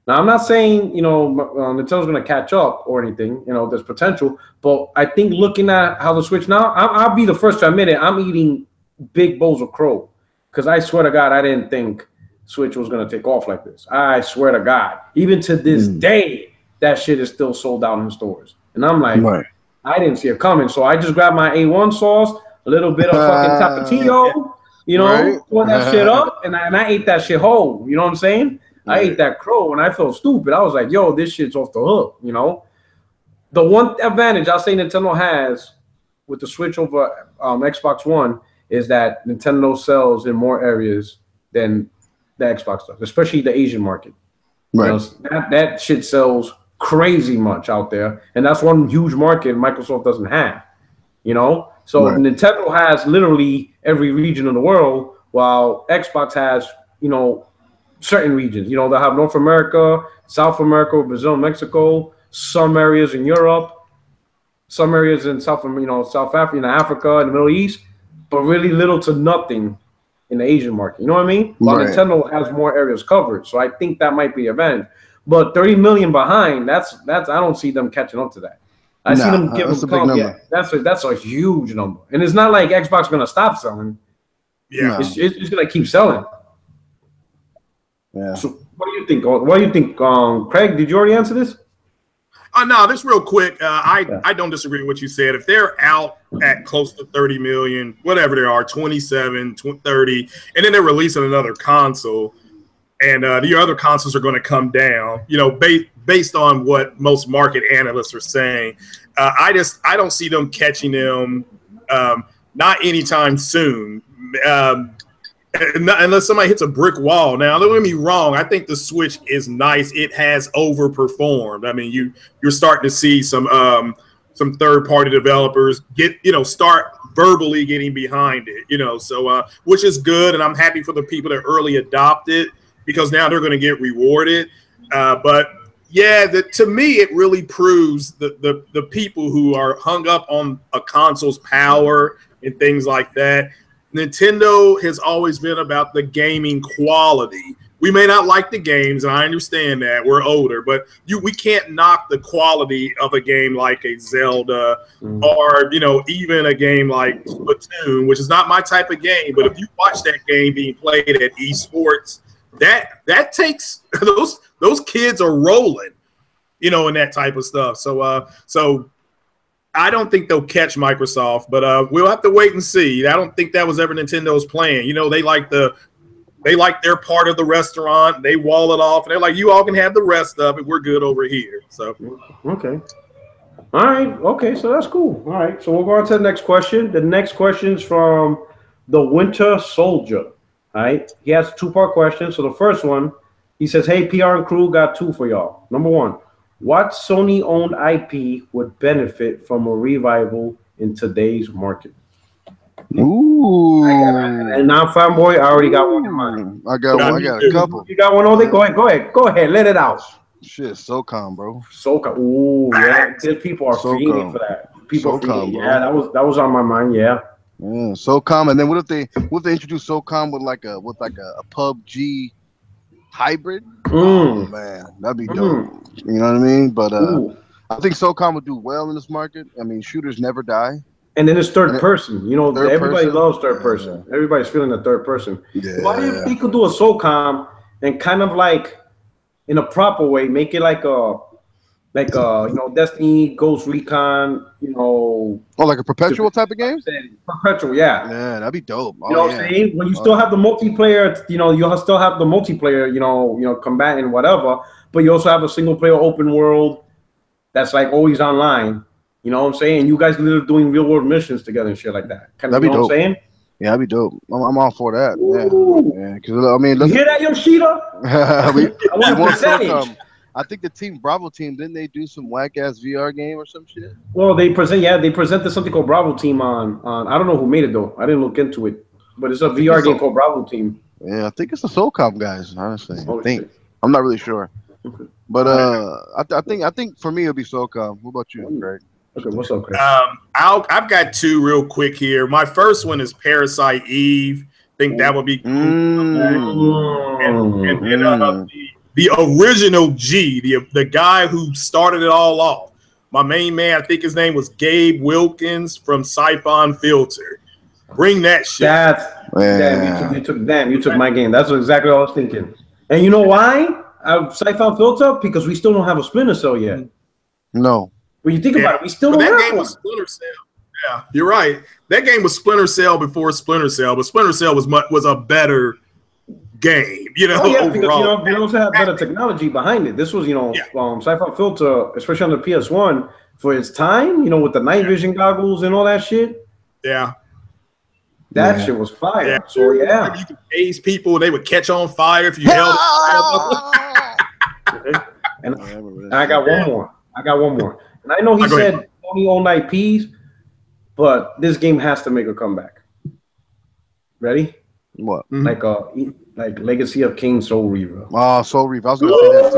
Speaker 1: Now, I'm not saying, you know, Nintendo's going to catch up or anything. You know, there's potential, but I think looking at how the Switch now, I'll be the first to admit it. I'm eating big bowls of crow. Because I swear to God, I didn't think Switch was going to take off like this. I swear to God. Even to this day, that shit is still sold out in stores. And I'm like, I didn't see it coming. So I just grabbed my A1 sauce, a little bit of fucking Tapatio, you know, pour that shit up, and I ate that shit whole. You know what I'm saying? I ate that crow, and I felt stupid. I was like, yo, this shit's off the hook, you know? The one advantage I'll say Nintendo has with the Switch over Xbox One is that Nintendo sells in more areas than the Xbox does, especially the Asian market. Right. You know, that shit sells crazy much out there, and that's one huge market Microsoft doesn't have. You know, so Nintendo has literally every region in the world, while Xbox has, you know, certain regions. You know, they have North America, South America, Brazil, Mexico, some areas in Europe, some areas in South Africa, in Africa, and the Middle East. But really little to nothing in the Asian market. You know what I mean? While Nintendo has more areas covered. So I think that might be an advantage. But 30 million behind, that's I don't see them catching up to that. I see them giving them that's a huge number. And it's not like Xbox going to stop selling. Yeah. It's going to keep selling. Yeah. So what do you think? What do you think, Craig? Did you already answer this?
Speaker 3: No, this real quick. I don't disagree with what you said. If they're out at close to 30 million, whatever they are, 27, 30, and then they're releasing another console, and the other consoles are going to come down, you know, based on what most market analysts are saying, I don't see them catching them, not anytime soon. unless somebody hits a brick wall. Now, don't get me wrong. I think the Switch is nice. It has overperformed. I mean, you're starting to see some third-party developers start verbally getting behind it. So which is good, and I'm happy for the people that early adopted because now they're going to get rewarded. But yeah, to me, it really proves the people who are hung up on a console's power and things like that. Nintendo has always been about the gaming quality. We may not like the games, and I understand that. We're older, but we can't knock the quality of a game like a Zelda or, even a game like Splatoon, which is not my type of game. But if you watch that game being played at esports, that takes those kids are rolling, in that type of stuff. So I don't think they'll catch Microsoft, but we'll have to wait and see. I don't think that was ever Nintendo's plan. They like their part of the restaurant. They wall it off, and they're like, you all can have the rest of it. We're good over here. So
Speaker 1: okay. All right. Okay, so that's cool. All right. So we'll go on to the next question. The next question is from the Winter Soldier. All right. He has a two-part question. So the first one, he says, hey, PR and crew, got two for y'all. Number one, what Sony-owned IP would benefit from a revival in today's market?
Speaker 2: Ooh.
Speaker 1: And now, Fanboy, I already got one in mind.
Speaker 2: I got a couple.
Speaker 1: You got one, Allday? Go ahead. Let it out.
Speaker 2: Shit, SOCOM, bro.
Speaker 1: SOCOM. Ooh, yeah. People are fiending for that. People SOCOM, bro. Yeah, that was on my mind, yeah.
Speaker 2: Yeah, SOCOM. And then what if they introduce SOCOM with like a PUBG hybrid? Oh man, that'd be dope. You know what I mean? But I think SOCOM would do well in this market. I mean, shooters never die. And
Speaker 1: then it's third person. Everybody loves third person. Yeah. Everybody's feeling the third person.
Speaker 2: Yeah.
Speaker 1: Why if they could do a SOCOM and kind of like in a proper way, make it like a Destiny, Ghost Recon,
Speaker 2: like a perpetual type of game?
Speaker 1: Perpetual, yeah.
Speaker 2: Yeah, that'd be dope.
Speaker 1: You know what I'm saying? When you still have the multiplayer, you still have the multiplayer, combat and whatever, but you also have a single player open world that's like always online. You know what I'm saying? You guys literally doing real world missions together and shit like that.
Speaker 2: That'd be dope.
Speaker 1: What I'm saying?
Speaker 2: Yeah, that'd be dope. I'm all for that. Yeah. Because I mean,
Speaker 1: you hear that, Yoshida? I want percentage.
Speaker 2: I think the Bravo team, didn't they do some whack ass VR game or some shit?
Speaker 1: Well, they presented something called Bravo Team on I don't know who made it though. I didn't look into it, but it's a VR game called Bravo Team.
Speaker 2: Yeah, I think it's the SOCOM guys. Honestly, I'm not really sure, but I think for me it'll be SOCOM. What about you, Greg?
Speaker 1: Okay, what's up, Chris?
Speaker 3: I've got two real quick here. My first one is Parasite Eve. I think that would be cool. And the original G, the guy who started it all off. My main man, I think his name was Gabe Wilkins from Siphon Filter. Bring that shit.
Speaker 1: You took my game. That's exactly what I was thinking. And you know why? Siphon Filter? Because we still don't have a Splinter Cell yet.
Speaker 2: No.
Speaker 1: When you think about it, we still don't have
Speaker 3: that game was Splinter Cell. Yeah, you're right. That game was Splinter Cell before Splinter Cell, but Splinter Cell was a better game, overall.
Speaker 1: Because they also have better technology behind it. This was, Siphon Filter, especially on the PS1, for its time, with the night vision goggles and all that shit.
Speaker 3: Yeah.
Speaker 1: That shit was fire. Yeah. So yeah.
Speaker 3: You could haze people, they would catch on fire if you held
Speaker 1: it. And I got one more. And I know he said Sony owned IPs, but this game has to make a comeback. Ready?
Speaker 2: What?
Speaker 1: Like Legacy of Kain Soul Reaver.
Speaker 2: Oh, Soul Reaver. I was gonna say that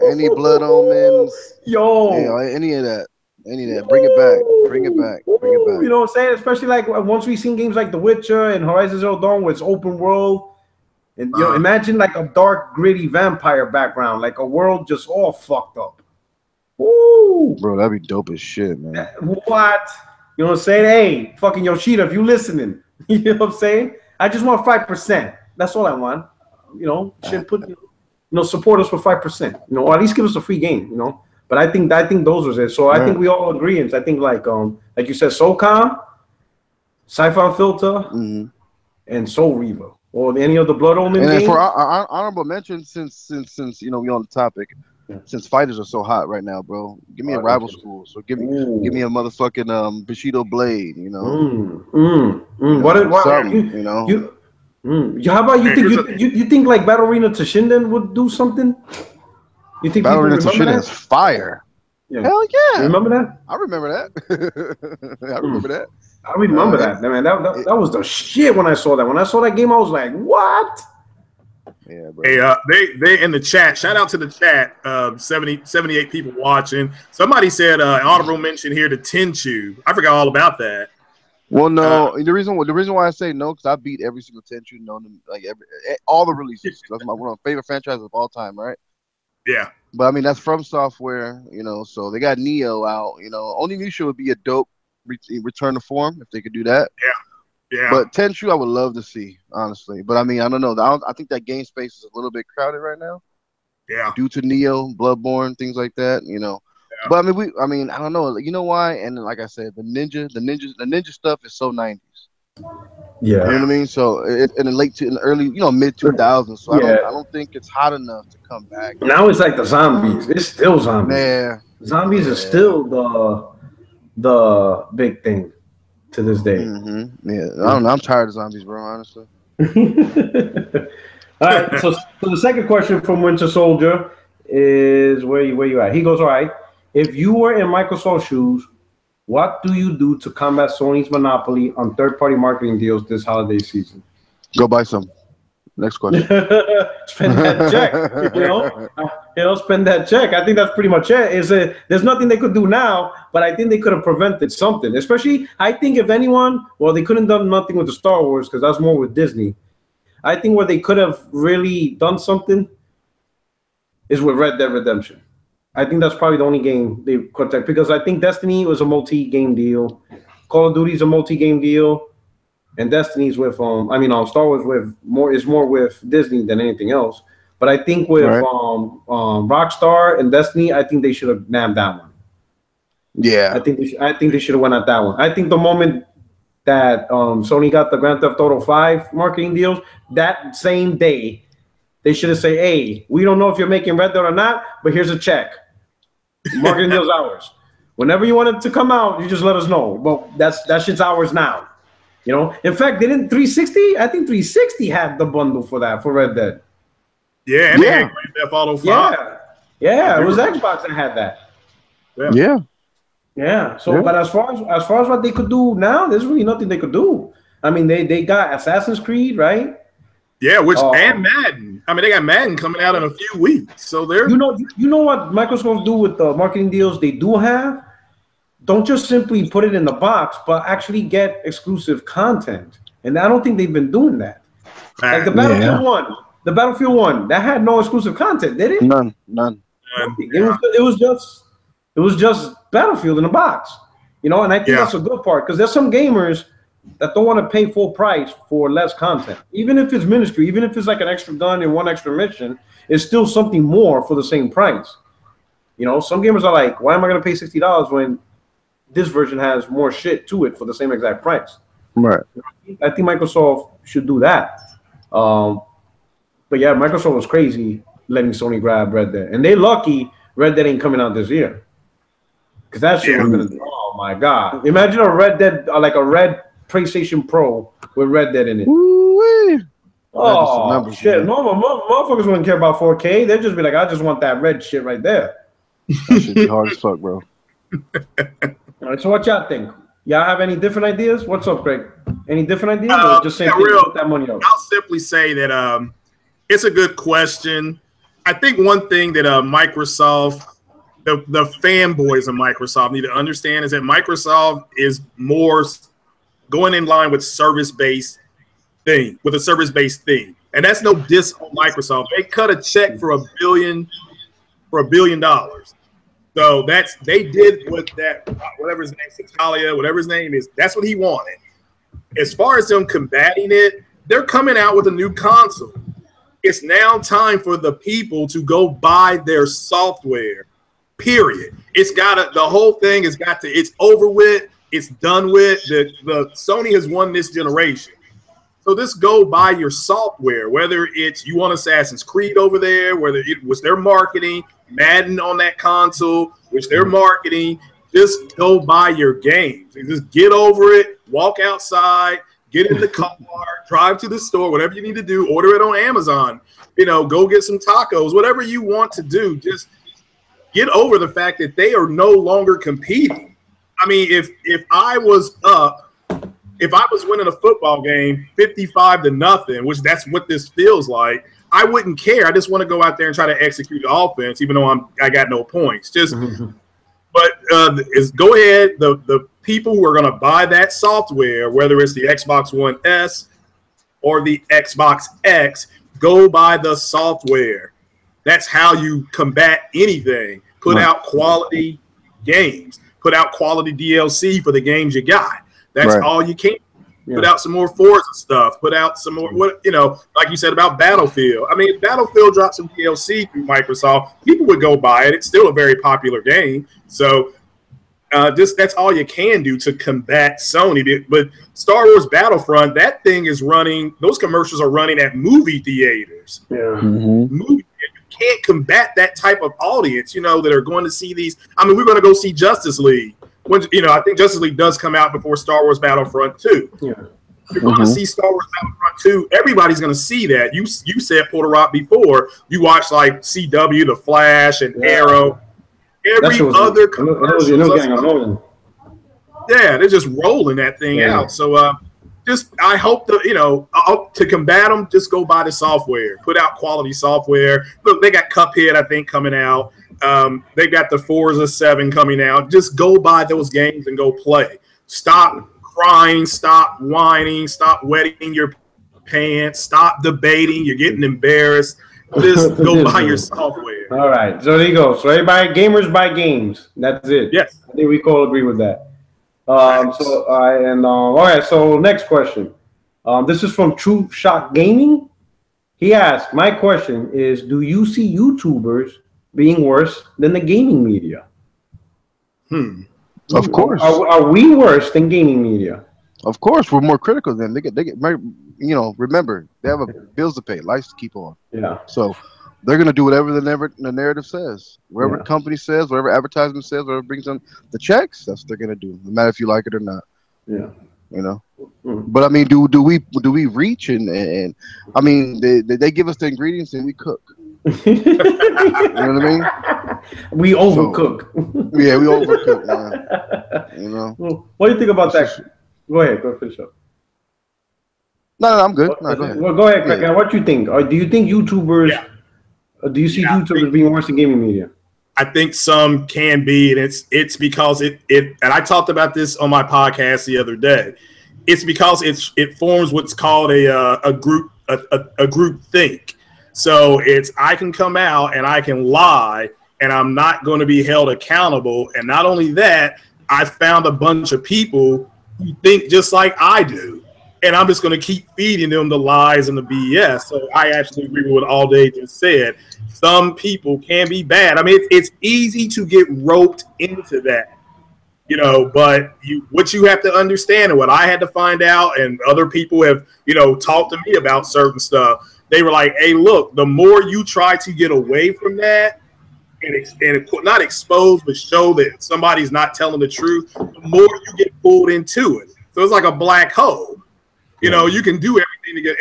Speaker 2: too. Any Blood Omens? Any of that. Bring it back.
Speaker 1: You know what I'm saying? Especially like once we've seen games like The Witcher and Horizon Zero Dawn, where it's open world. And imagine like a dark, gritty vampire background, like a world just all fucked up. Ooh,
Speaker 2: bro, that'd be dope as shit, man.
Speaker 1: What? You know what I'm saying? Hey, fucking Yoshida, if you listening, you know what I'm saying? I just want 5%. That's all I want. Support us for 5%. Or at least give us a free game. But I think those was it. So I think we all agree. I think like you said, SOCOM, Siphon Filter, and Soul Reaver, or any of the Blood Omen games.
Speaker 2: And for our honorable mention, since we on the topic, since fighters are so hot right now, bro. Give me a rival school. So give me a motherfucking Bushido Blade. You know.
Speaker 1: What? How about you think like Battle Arena Toshinden would do something? You think
Speaker 2: Battle Arena Toshinden is fire?
Speaker 1: Yeah.
Speaker 2: Hell yeah!
Speaker 1: You remember that?
Speaker 2: I remember that. I remember that.
Speaker 1: I remember that, man. That was the shit when I saw that. When I saw that game, I was like, what?
Speaker 2: Yeah, bro.
Speaker 3: Hey, they in the chat. Shout out to the chat. 78 people watching. Somebody said honorable mention here to Tenchu. I forgot all about that.
Speaker 2: Well, no, the reason why I say no, because I beat every single Tenchu known, like all the releases. That's one of my favorite franchises of all time, right?
Speaker 3: Yeah.
Speaker 2: But I mean, that's From Software, so they got Neo out, Only Nisha would be a dope return to form if they could do that.
Speaker 3: Yeah.
Speaker 2: But Tenchu, I would love to see, honestly. But I mean, I don't know. I think that game space is a little bit crowded right now.
Speaker 3: Yeah.
Speaker 2: Due to Neo, Bloodborne, things like that, Yeah. But I mean, I don't know. You know why? And like I said, the ninja stuff is so 90s.
Speaker 1: Yeah.
Speaker 2: You know what I mean? So in the early, mid 2000s. So I don't think it's hot enough to come back.
Speaker 1: Now it's like the zombies. It's still zombies.
Speaker 2: Yeah.
Speaker 1: Zombies is still the big thing to this day.
Speaker 2: Yeah. I don't know. I'm tired of zombies, bro, honestly.
Speaker 1: All right. So the second question from Winter Soldier is where you at? He goes, all right. If you were in Microsoft's shoes, what do you do to combat Sony's monopoly on third-party marketing deals this holiday season?
Speaker 2: Go buy some. Next question.
Speaker 1: Spend that check. Spend that check. I think that's pretty much it. There's nothing they could do now, but I think they could have prevented something. Especially, I think if anyone, well, they couldn't have done nothing with the Star Wars because that's more with Disney. I think where they could have really done something is with Red Dead Redemption. I think that's probably the only game they could take because I think Destiny was a multi-game deal, Call of Duty is a multi-game deal, and Destiny's with Star Wars is more with Disney than anything else. But I think with Rockstar and Destiny, I think they should have nabbed that one.
Speaker 2: Yeah,
Speaker 1: I think they should have went at that one. I think the moment that Sony got the Grand Theft Auto 5 marketing deals, that same day, they should have said, "Hey, we don't know if you're making Red Dead or not, but here's a check. Marketing deals ours. Whenever you want it to come out, you just let us know. Well, that shit's ours now. In fact, didn't 360? I think 360 had the bundle for that for Red Dead.
Speaker 3: Yeah, and they had Grand Theft Auto 5.
Speaker 1: Yeah, it was Xbox that had that. Yeah. So, but as far as what they could do now, there's really nothing they could do. I mean, they got Assassin's Creed, right?
Speaker 3: Yeah, and Madden. I mean, they got Madden coming out in a few weeks. So they're
Speaker 1: you know what Microsoft do with the marketing deals they do have? Don't just simply put it in the box, but actually get exclusive content. And I don't think they've been doing that. Like the Battlefield 1, that had no exclusive content, did it?
Speaker 2: None.
Speaker 1: It was just Battlefield in a box. And I think that's a good part because there's some gamers that don't want to pay full price for less content. Even if it's ministry, even if it's like an extra gun and one extra mission, it's still something more for the same price. Some gamers are like, why am I going to pay $60 when this version has more shit to it for the same exact price?
Speaker 2: Right.
Speaker 1: I think Microsoft should do that. But yeah, Microsoft was crazy letting Sony grab Red Dead. And they lucky Red Dead ain't coming out this year. Because that shit was going to, oh my God. Imagine a Red Dead, like a red PlayStation Pro with Red Dead in it.
Speaker 2: Woo-wee.
Speaker 1: Oh, shit. Motherfuckers wouldn't care about 4K. They'd just be like, I just want that red shit right there.
Speaker 2: That should be hard as fuck, bro.
Speaker 1: All right, so what y'all think? Y'all have any different ideas? What's up, Greg? Any different ideas? Or just say put that money out?
Speaker 3: I'll simply say that it's a good question. I think one thing that Microsoft, the fanboys of Microsoft need to understand is that Microsoft is more going in line with a service-based thing. And that's no diss on Microsoft. They cut a check for $1 billion. So they did with that, whatever his name is, Talia, whatever his name is, that's what he wanted. As far as them combating it, they're coming out with a new console. It's now time for the people to go buy their software, period. The whole thing it's over with, it's done with. The Sony has won this generation. So just go buy your software, whether it's you want Assassin's Creed over there, whether it was their marketing, Madden on that console, which they're marketing, just go buy your games. And just get over it, walk outside, get in the car, drive to the store, whatever you need to do, order it on Amazon, go get some tacos, whatever you want to do. Just get over the fact that they are no longer competing. I mean, if I was winning a football game 55-0, which that's what this feels like, I wouldn't care. I just want to go out there and try to execute the offense, even though I got no points. Just, but go ahead. The people who are going to buy that software, whether it's the Xbox One S or the Xbox X, go buy the software. That's how you combat anything. Put out quality games. Put out quality DLC for the games you got. That's all you can. Yeah. Put out some more Forza stuff. Put out some more, like you said about Battlefield. I mean, if Battlefield dropped some DLC through Microsoft, people would go buy it. It's still a very popular game. So that's all you can do to combat Sony. But Star Wars Battlefront, that thing is running, those commercials are running at movie theaters. Yeah. You can't combat that type of audience, that are going to see these. I mean, we're going to go see Justice League. I think Justice League does come out before Star Wars Battlefront 2. Yeah. You're going to see Star Wars Battlefront 2. Everybody's going to see that. You said, Porter Rock, before. You watch like CW, The Flash, and Arrow. Every other commercial. Yeah, they're just rolling that thing out. So I hope to combat them, just go buy the software. Put out quality software. Look, they got Cuphead, I think, coming out. They got the Forza 7 coming out. Just go buy those games and go play. Stop crying. Stop whining. Stop wetting your pants. Stop debating. You're getting embarrassed. Just go buy your software.
Speaker 1: All right. So there you go. So everybody, gamers buy games. That's it.
Speaker 3: Yes.
Speaker 1: I think we all agree with that. All right. So next question. This is from True Shock Gaming. He asked, my question is, do you see YouTubers being worse than the gaming media?
Speaker 2: Of course.
Speaker 1: Are we worse than gaming media?
Speaker 2: Of course, we're more critical than they get. Remember, they have bills to pay, lights to keep on. Yeah. So they're gonna do whatever the narrative says, whatever the company says, whatever advertisement says, whatever brings them the checks. That's what they're gonna do, no matter if you like it or not. Yeah. But I mean, do we reach and I mean they give us the ingredients and we cook. You know what I mean?
Speaker 1: We overcook.
Speaker 2: We overcook, man.
Speaker 1: Well, what do you think about that? Go ahead, go finish up.
Speaker 2: No, I'm good. No, go ahead.
Speaker 1: Well, go ahead, Craig. What do you think? Do you think YouTubers? Yeah. Do you see YouTubers being worse than gaming media?
Speaker 3: I think some can be, and it's because it and I talked about this on my podcast the other day. It's because it forms what's called a group think. So I can come out and I can lie, and I'm not going to be held accountable. And not only that, I found a bunch of people who think just like I do, and I'm just going to keep feeding them the lies and the BS. So I actually agree with what Allday just said. Some people can be bad. I mean, it's easy to get roped into that, but what you have to understand, and what I had to find out, and other people have, talked to me about certain stuff. They were like, hey, look, the more you try to get away from that and not expose, but show that somebody's not telling the truth, the more you get pulled into it. So it's like a black hole. You can do everything to get,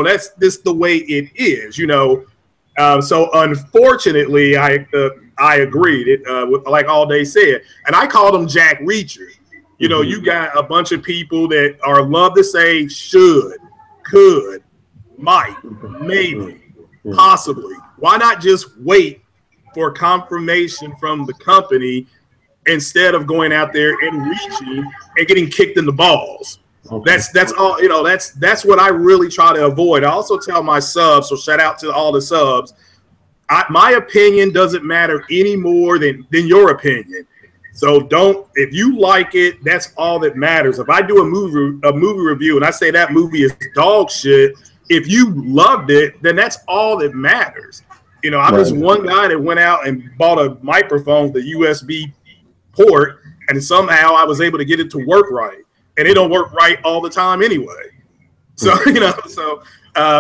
Speaker 3: that's just the way it is, So unfortunately, I agreed, like Allday said, and I called them Jack Reachers. You got a bunch of people that love to say should, could, might, maybe, possibly. Why not just wait for confirmation from the company instead of going out there and reaching and getting kicked in the balls? Okay. That's all. That's what I really try to avoid. I also tell my subs, so shout out to all the subs. My opinion doesn't matter any more than your opinion. So if you like it, that's all that matters. If I do a movie review and I say that movie is dog shit, if you loved it, then that's all that matters. I'm just one guy that went out and bought a microphone, the USB port, and somehow I was able to get it to work right. And it don't work right all the time anyway. So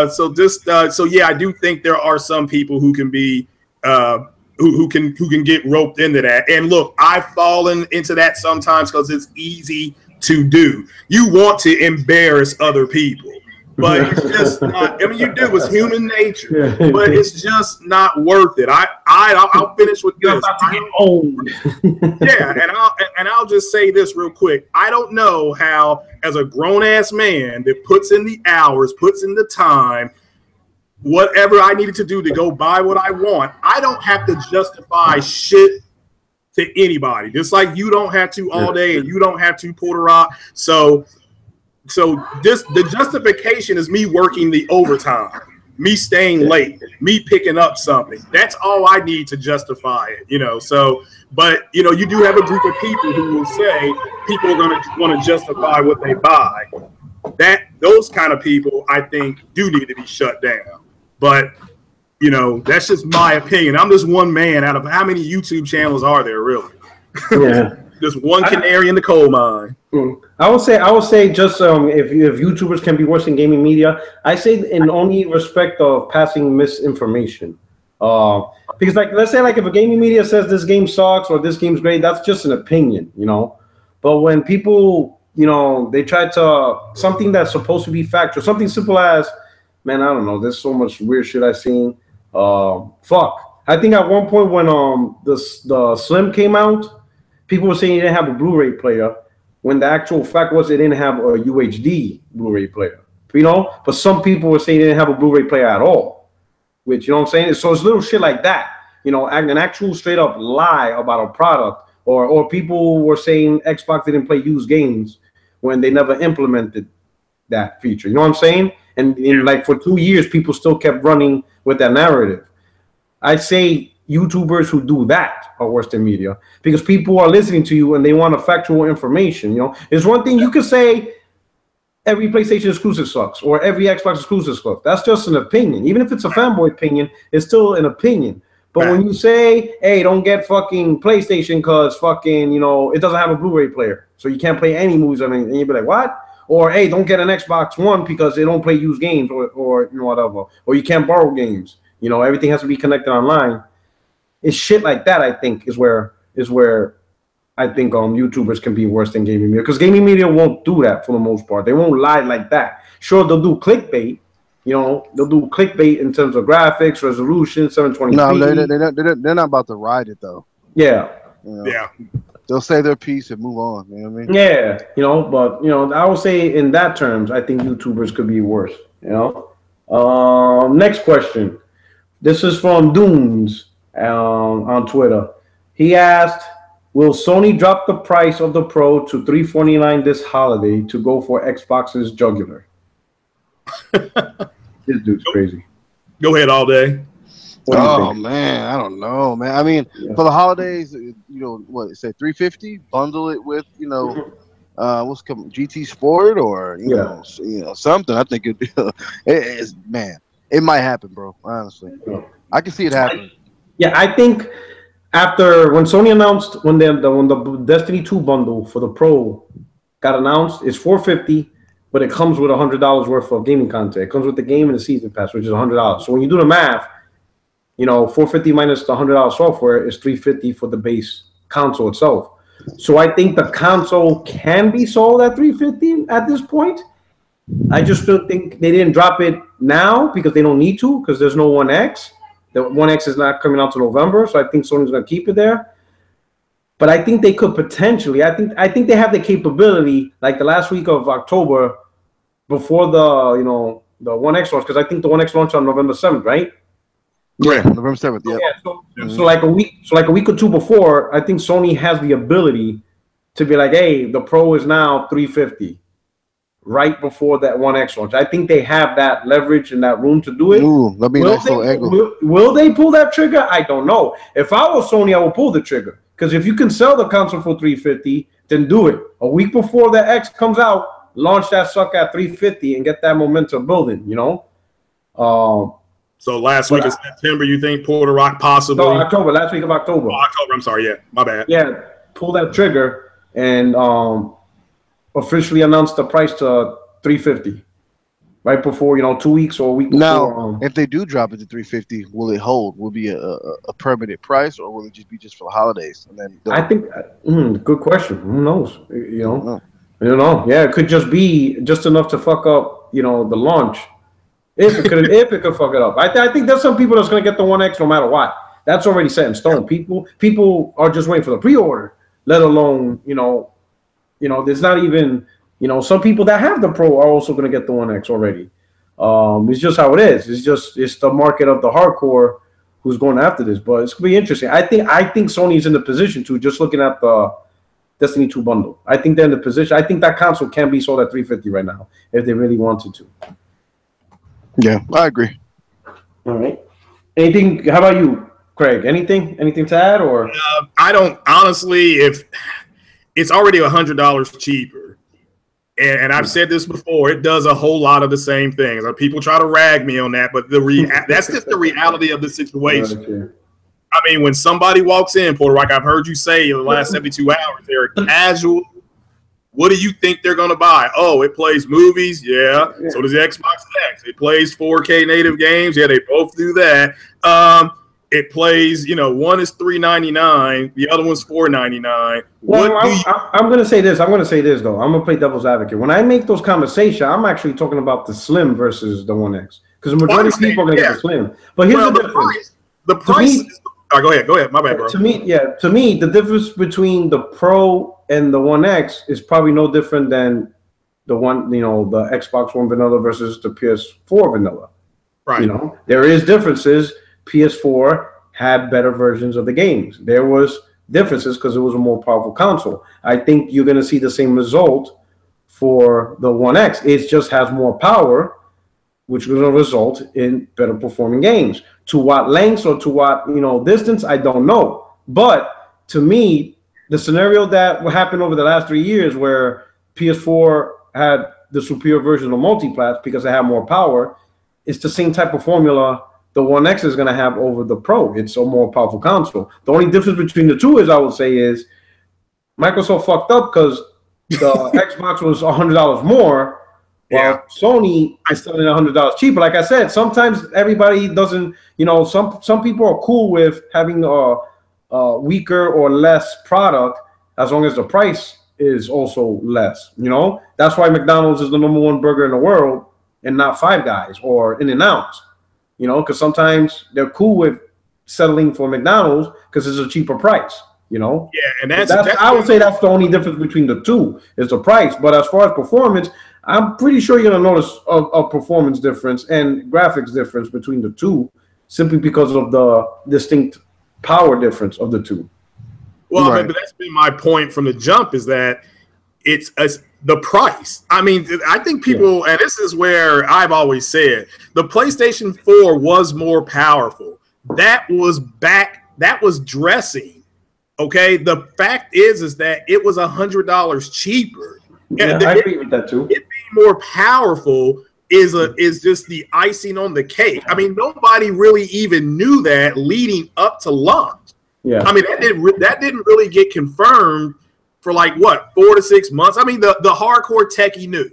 Speaker 3: so yeah, I do think there are some people who can be who can get roped into that. And look, I've fallen into that sometimes because it's easy to do. You want to embarrass other people, but it's just not. I mean, you do. It's human nature, but it's just not worth it. I'll finish with this. Yeah, and I'll just say this real quick. I don't know how, as a grown ass man that puts in the hours, puts in the time, whatever I needed to do to go buy what I want, I don't have to justify shit to anybody. Just like you don't have to all day, and you don't have to Puerto Rock. So the justification is me working the overtime, me staying late, me picking up something. That's all I need to justify it, So, but you do have a group of people who will say people are going to want to justify what they buy. Those kind of people, I think, do need to be shut down. But that's just my opinion. I'm just one man out of how many YouTube channels are there, really?
Speaker 1: Yeah.
Speaker 3: Just one canary in the coal mine.
Speaker 1: I would say just if YouTubers can be worse than gaming media, I say in only respect of passing misinformation. Because let's say if a gaming media says this game sucks or this game's great, that's just an opinion, But when people, they try to something that's supposed to be factual, something simple as, man, I don't know, there's so much weird shit I've seen. I think at one point when the Slim came out, people were saying he didn't have a Blu-ray player, when the actual fact was they didn't have a UHD Blu-ray player. But some people were saying they didn't have a Blu-ray player at all, which, what I'm saying? So it's little shit like that, an actual straight up lie about a product, or people were saying Xbox didn't play used games when they never implemented that feature. You know what I'm saying? And for 2 years, people still kept running with that narrative. I say YouTubers who do that are worse than media, because people are listening to you and they want a factual information. There's one thing you could say every PlayStation exclusive sucks or every Xbox exclusive sucks. That's just an opinion. Even if it's a fanboy opinion, it's still an opinion. But when you say, hey, don't get fucking PlayStation because fucking, it doesn't have a Blu-ray player, so you can't play any movies on it, and you'd be like, what? Or, hey, don't get an Xbox One because they don't play used games or whatever. Or you can't borrow games. Everything has to be connected online. It's shit like that, I think, is where I think YouTubers can be worse than gaming media. Because gaming media won't do that for the most part. They won't lie like that. Sure, they'll do clickbait. They'll do clickbait in terms of graphics, resolution, 720p.
Speaker 2: No, they're not about to ride it, though.
Speaker 1: Yeah.
Speaker 3: Yeah.
Speaker 2: They'll say their piece and move on. You know what I mean?
Speaker 1: Yeah. But, I would say in that terms, I think YouTubers could be worse. Next question. This is from Dunes on Twitter. He asked, will Sony drop the price of the Pro to $349 this holiday to go for Xbox's jugular? This dude's crazy.
Speaker 3: Go ahead, Allday.
Speaker 2: Oh man, I don't know, man. I mean, for the holidays, what say $350? Bundle it with what's coming, GT Sport or you know something. I think it's man, it might happen, bro. Honestly, I can see it happening.
Speaker 1: Yeah, I think after when Sony announced when the Destiny 2 bundle for the Pro got announced, it's $450, but it comes with $100 worth of gaming content. It comes with the game and the season pass, which is $100. So when you do the math, $450 minus the $100 software is $350 for the base console itself. So I think the console can be sold at $350 at this point. I just don't think they didn't drop it now because they don't need to, because there's no 1X. The 1X is not coming out to November, so I think Sony's gonna keep it there. But I think they could potentially. I think they have the capability, like the last week of October, before the 1X launch, because I think the 1X launched on November 7th, right?
Speaker 2: Yeah, November 7th.
Speaker 1: Yeah. So like a week or two before, I think Sony has the ability to be like, hey, the Pro is now $350, right before that 1X launch. I think they have that leverage and that room to do it.
Speaker 2: Ooh, that'd be a nice little angle.
Speaker 1: Will they pull that trigger? I don't know. If I was Sony, I would pull the trigger, because if you can sell the console for $350, then do it a week before the X comes out. Launch that sucker at $350 and get that momentum building.
Speaker 3: So last week of September, you think Puerto Rock possibly?
Speaker 1: No, October. Last week of October.
Speaker 3: Oh, October. I'm sorry. Yeah, my bad.
Speaker 1: Yeah, pull that trigger and officially announce the price to $350. right before 2 weeks or a week before.
Speaker 2: Now, if they do drop it to 350, will it hold? Will it be a permanent price, or will it just be for the holidays? And then
Speaker 1: I think good question. Who knows? You know. Yeah, it could just be just enough to fuck up the launch. If it could fuck it up. I think there's some people that's gonna get the One X no matter what. That's already set in stone. People are just waiting for the pre-order, let alone there's not even some people that have the Pro are also gonna get the One X already. It's just how it is. It's the market of the hardcore who's going after this. But it's gonna be interesting. I think Sony's in the position to, just looking at the Destiny 2 bundle. I think they're in the position. I think that console can be sold at $350 right now if they really wanted to.
Speaker 2: Yeah, I agree.
Speaker 1: All right. Anything? How about you, Craig? Anything to add? Or
Speaker 3: I don't honestly. If it's already $100 cheaper, and I've said this before, it does a whole lot of the same things. People try to rag me on that, but that's just the reality of the situation. I mean, when somebody walks in, Puerto Rico, I've heard you say in the last 72 hours, they're a casual. What do you think they're going to buy? Oh, it plays movies. Yeah. So does the Xbox X. It plays 4K native games. Yeah, they both do that. It plays, one is $399, the other one's $499.
Speaker 1: Well, I'm going to say this. Though. I'm going to play devil's advocate. When I make those conversations, I'm actually talking about the Slim versus the One X, because the majority of people are going to get the Slim. But here's the difference.
Speaker 3: The price. Go ahead. My bad, bro.
Speaker 1: To me, the difference between the Pro and the One X is probably no different than the Xbox One vanilla versus the PS4 vanilla.
Speaker 3: Right.
Speaker 1: There is differences. PS4 had better versions of the games. There was differences because it was a more powerful console. I think you're going to see the same result for the One X. It just has more power, which is going to result in better performing games. To what lengths or to what distance, I don't know. But to me, the scenario that happened over the last 3 years, where PS4 had the superior version of multiplats because it had more power, it's the same type of formula the One X is going to have over the Pro. It's a more powerful console. The only difference between the two I would say, is Microsoft fucked up because the Xbox was $100 more. Well, Sony is selling $100 cheaper. Like I said, sometimes everybody doesn't. Some people are cool with having a weaker or less product as long as the price is also less. That's why McDonald's is the #1 burger in the world and not Five Guys or In-N-Out. Because sometimes they're cool with settling for McDonald's because it's a cheaper price. Yeah,
Speaker 3: and that's
Speaker 1: I would say that's the only difference between the two is the price. But as far as performance, I'm pretty sure you're gonna notice a performance difference and graphics difference between the two, simply because of the distinct power difference of the two.
Speaker 3: Well, right. But that's been my point from the jump, is that it's the price. I mean, I think people, and this is where I've always said, the PlayStation 4 was more powerful. That was dressing. Okay, the fact is that it was $100 cheaper.
Speaker 1: Yeah, I agree with that too.
Speaker 3: It being more powerful is just the icing on the cake. I mean, nobody really even knew that leading up to launch.
Speaker 1: Yeah,
Speaker 3: I mean, that didn't really get confirmed for 4 to 6 months. I mean, the hardcore techie knew.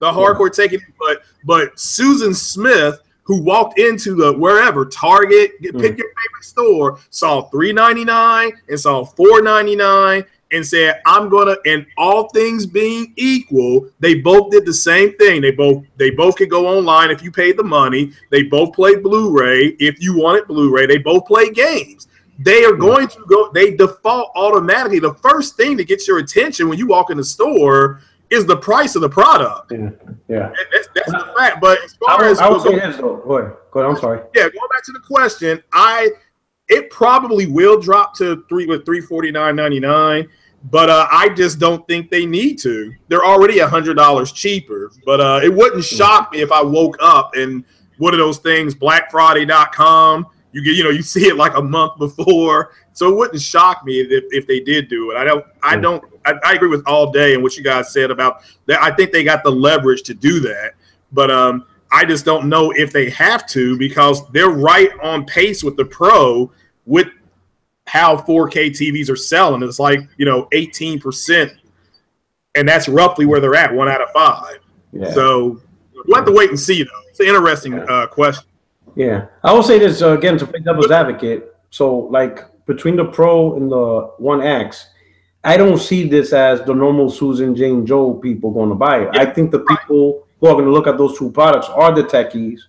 Speaker 3: The hardcore techie knew, but Susan Smith, who walked into the wherever Target, pick your favorite store, saw $3.99 and saw $4.99 and said, "I'm gonna." And all things being equal, they both did the same thing. They both could go online if you paid the money. They both played Blu-ray if you wanted Blu-ray. They both played games. They are going to go. They default automatically. The first thing that gets your attention when you walk in the store is the price of the product.
Speaker 1: Yeah.
Speaker 3: That's the fact. But as far as
Speaker 1: I would say this though. Go ahead. I'm sorry.
Speaker 3: Yeah, going back to the question, it probably will drop to $349.99, but I just don't think they need to. They're already $100 cheaper. But it wouldn't shock me if I woke up and one of those things, BlackFriday.com. You see it like a month before, so it wouldn't shock me if they did do it. I agree with Allday and what you guys said about that. I think they got the leverage to do that, but I just don't know if they have to, because they're right on pace with the Pro with how 4K TVs are selling. It's 18%, and that's roughly where they're at, 1 out of 5.
Speaker 1: Yeah.
Speaker 3: So we'll have to wait and see, though. It's an interesting question.
Speaker 1: Yeah. I will say this, again, to play devil's advocate. So, like, between the Pro and the One X, I don't see this as the normal Susan, Jane, Joe people going to buy it. I think the people who are going to look at those two products are the techies,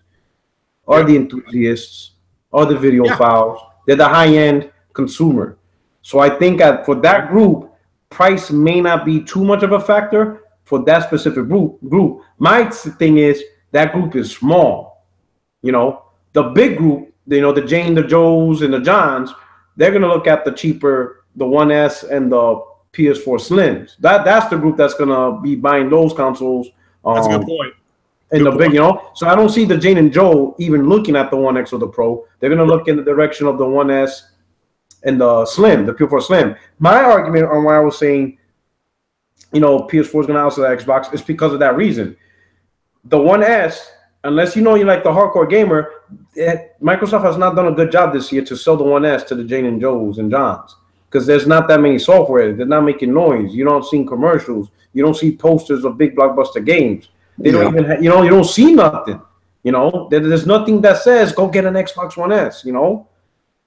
Speaker 1: are the enthusiasts, are the videophiles. They're the high-end consumer. So I think for that group, price may not be too much of a factor for that specific group. My thing is that group is small. You know, the big group, you know, the Jane, the Joes, and the Johns, they're going to look at the cheaper, the 1S and the PS4 Slims. That's the group that's going to be buying those consoles.
Speaker 3: That's a good point.
Speaker 1: And the big, you know, so I don't see the Jane and Joe even looking at the 1X or the Pro. They're going to look in the direction of the 1S and the Slim, the PS4 Slim. My argument on why I was saying, you know, PS4 is going to outsell the Xbox is because of that reason. The 1S, unless you know you're like the hardcore gamer, Microsoft has not done a good job this year to sell the 1S to the Jane and Joes and Johns because there's not that many software. They're not making noise. You don't see commercials. You don't see posters of big blockbuster games. They don't even, you know, you don't see nothing. You know, there's nothing that says go get an Xbox One S. You know,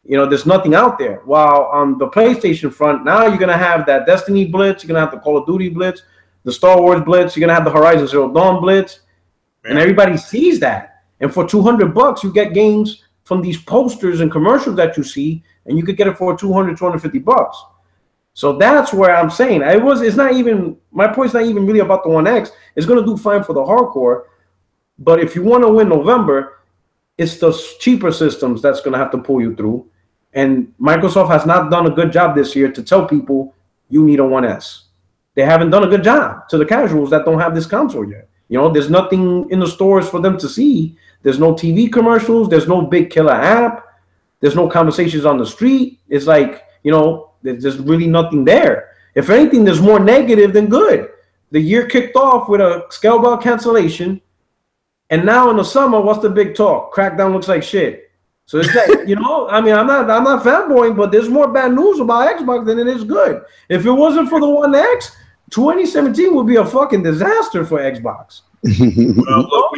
Speaker 1: there's nothing out there. While on the PlayStation front, now you're gonna have that Destiny Blitz. You're gonna have the Call of Duty Blitz, the Star Wars Blitz. You're gonna have the Horizon Zero Dawn Blitz, and everybody sees that. And for $200, you get games from these posters and commercials that you see, and you could get it for $200, $250. So that's where I'm saying it's not even, my point's not even really about the 1X. It's going to do fine for the hardcore. But if you want to win November, it's the cheaper systems that's going to have to pull you through. And Microsoft has not done a good job this year to tell people you need a 1S. They haven't done a good job to the casuals that don't have this console yet. You know, there's nothing in the stores for them to see. There's no TV commercials. There's no big killer app. There's no conversations on the street. It's like, you know, there's really nothing there. If anything, there's more negative than good. The year kicked off with a Scalebound cancellation, and now in the summer, what's the big talk? Crackdown looks like shit. So it's like, you know, I mean, I'm not fanboying, but there's more bad news about Xbox than it is good. If it wasn't for the One X, 2017 would be a fucking disaster for Xbox.
Speaker 3: Well, look,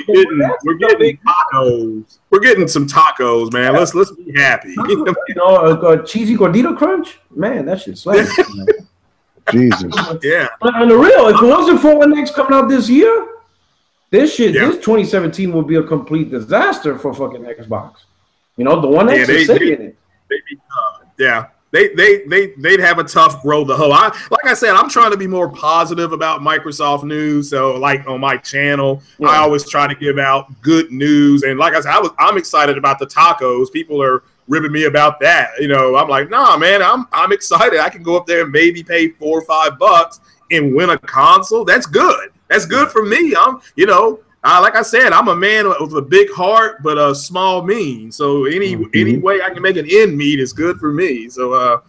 Speaker 3: we're getting tacos. We're getting some tacos, man. Let's be happy.
Speaker 1: You know, a cheesy gordita crunch, man. That shit slaps.
Speaker 2: Jesus.
Speaker 3: Yeah.
Speaker 1: On the real, if it wasn't for One X coming out this year, this 2017 would be a complete disaster for fucking Xbox. You know, the One X is sitting in it.
Speaker 3: They'd have a tough road to hoe. Like I said, I'm trying to be more positive about Microsoft news. So, like on my channel, I always try to give out good news. And like I said, I'm excited about the tacos. People are ribbing me about that. You know, I'm like, nah, man, I'm excited. I can go up there and maybe pay $4 or $5 and win a console. That's good. That's good for me. Like I said, I'm a man with a big heart, but a small mean. So any way I can make an end meet is good for me. So,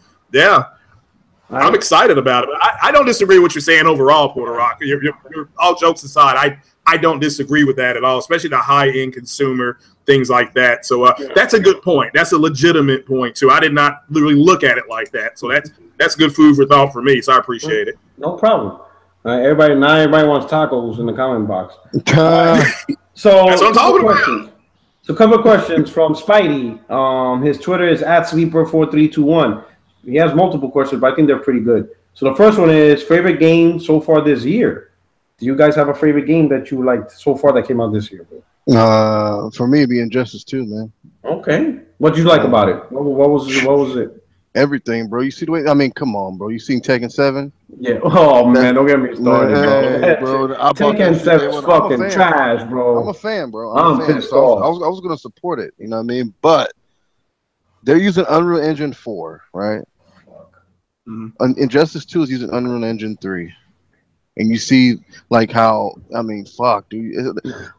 Speaker 3: I'm excited about it. I don't disagree with what you're saying overall, Porter Rock. You're all jokes aside, I don't disagree with that at all, especially the high-end consumer, things like that. So that's a good point. That's a legitimate point, too. I did not literally look at it like that. So that's good food for thought for me, so I appreciate it.
Speaker 1: No problem. Everybody wants tacos in the comment box. So
Speaker 3: that's what I'm talking about.
Speaker 1: So a couple of questions from Spidey. His Twitter is @sleeper4321. He has multiple questions, but I think they're pretty good. So the first one is favorite game so far this year. Do you guys have a favorite game that you liked so far that came out this year, bro?
Speaker 2: For me, it'd be Injustice 2, man.
Speaker 1: Okay. What did you like about it? What was it?
Speaker 2: Everything, bro. You see the way? I mean, come on, bro. You seen Tekken 7?
Speaker 1: Yeah. Oh man, don't get me started,
Speaker 2: bro.
Speaker 1: Tekken 7 is fucking trash, bro.
Speaker 2: I'm a fan, bro. I'm a fan. So I was gonna support it. You know what I mean? But they're using Unreal Engine 4, right? Injustice 2 is using Unreal Engine 3. And you see, like, how, I mean, fuck, dude.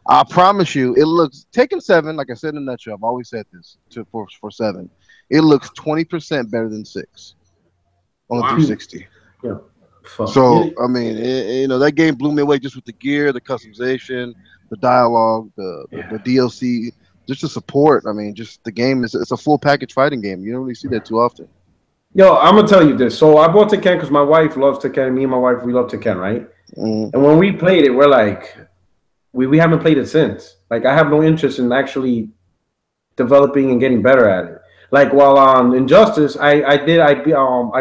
Speaker 2: I promise you, it looks, Tekken 7, like I said in a nutshell, I've always said this for 7. It looks 20% better than 6 on the 360.
Speaker 1: Yeah. Fuck.
Speaker 2: So, I mean, that game blew me away just with the gear, the customization, the dialogue, the DLC, just the support. I mean, just the game it's a full package fighting game. You don't really see that too often.
Speaker 1: Yo, I'm gonna tell you this. So I bought Tekken because my wife loves Tekken. Me and my wife, we love Tekken, right? And when we played it, we're like, we haven't played it since. Like, I have no interest in actually developing and getting better at it. Like, while on Injustice, I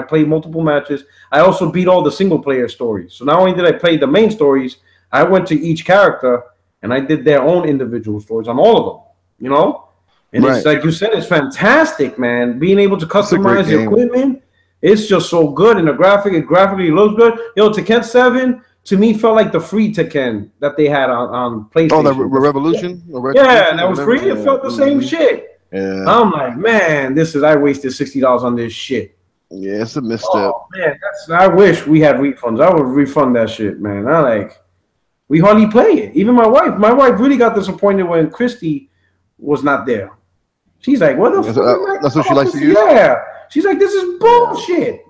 Speaker 1: played multiple matches. I also beat all the single player stories. So not only did I play the main stories, I went to each character and I did their own individual stories on all of them. You know, and it's like you said, it's fantastic, man. Being able to customize the equipment, it's just so good, and it graphically looks good. Yo, Tekken 7 to me felt like the free Tekken that they had on PlayStation.
Speaker 2: Oh, the Revolution?
Speaker 1: Yeah, and that was free. It felt the same shit. Yeah. I'm like, man, I wasted $60 on this shit.
Speaker 2: Yeah, it's a misstep. Oh,
Speaker 1: man, I wish we had refunds. I would refund that shit, man. We hardly play it. Even my wife really got disappointed when Christy was not there. She's like, what the fuck?
Speaker 2: That's what she likes to use?
Speaker 1: Yeah. She's like, this is bullshit.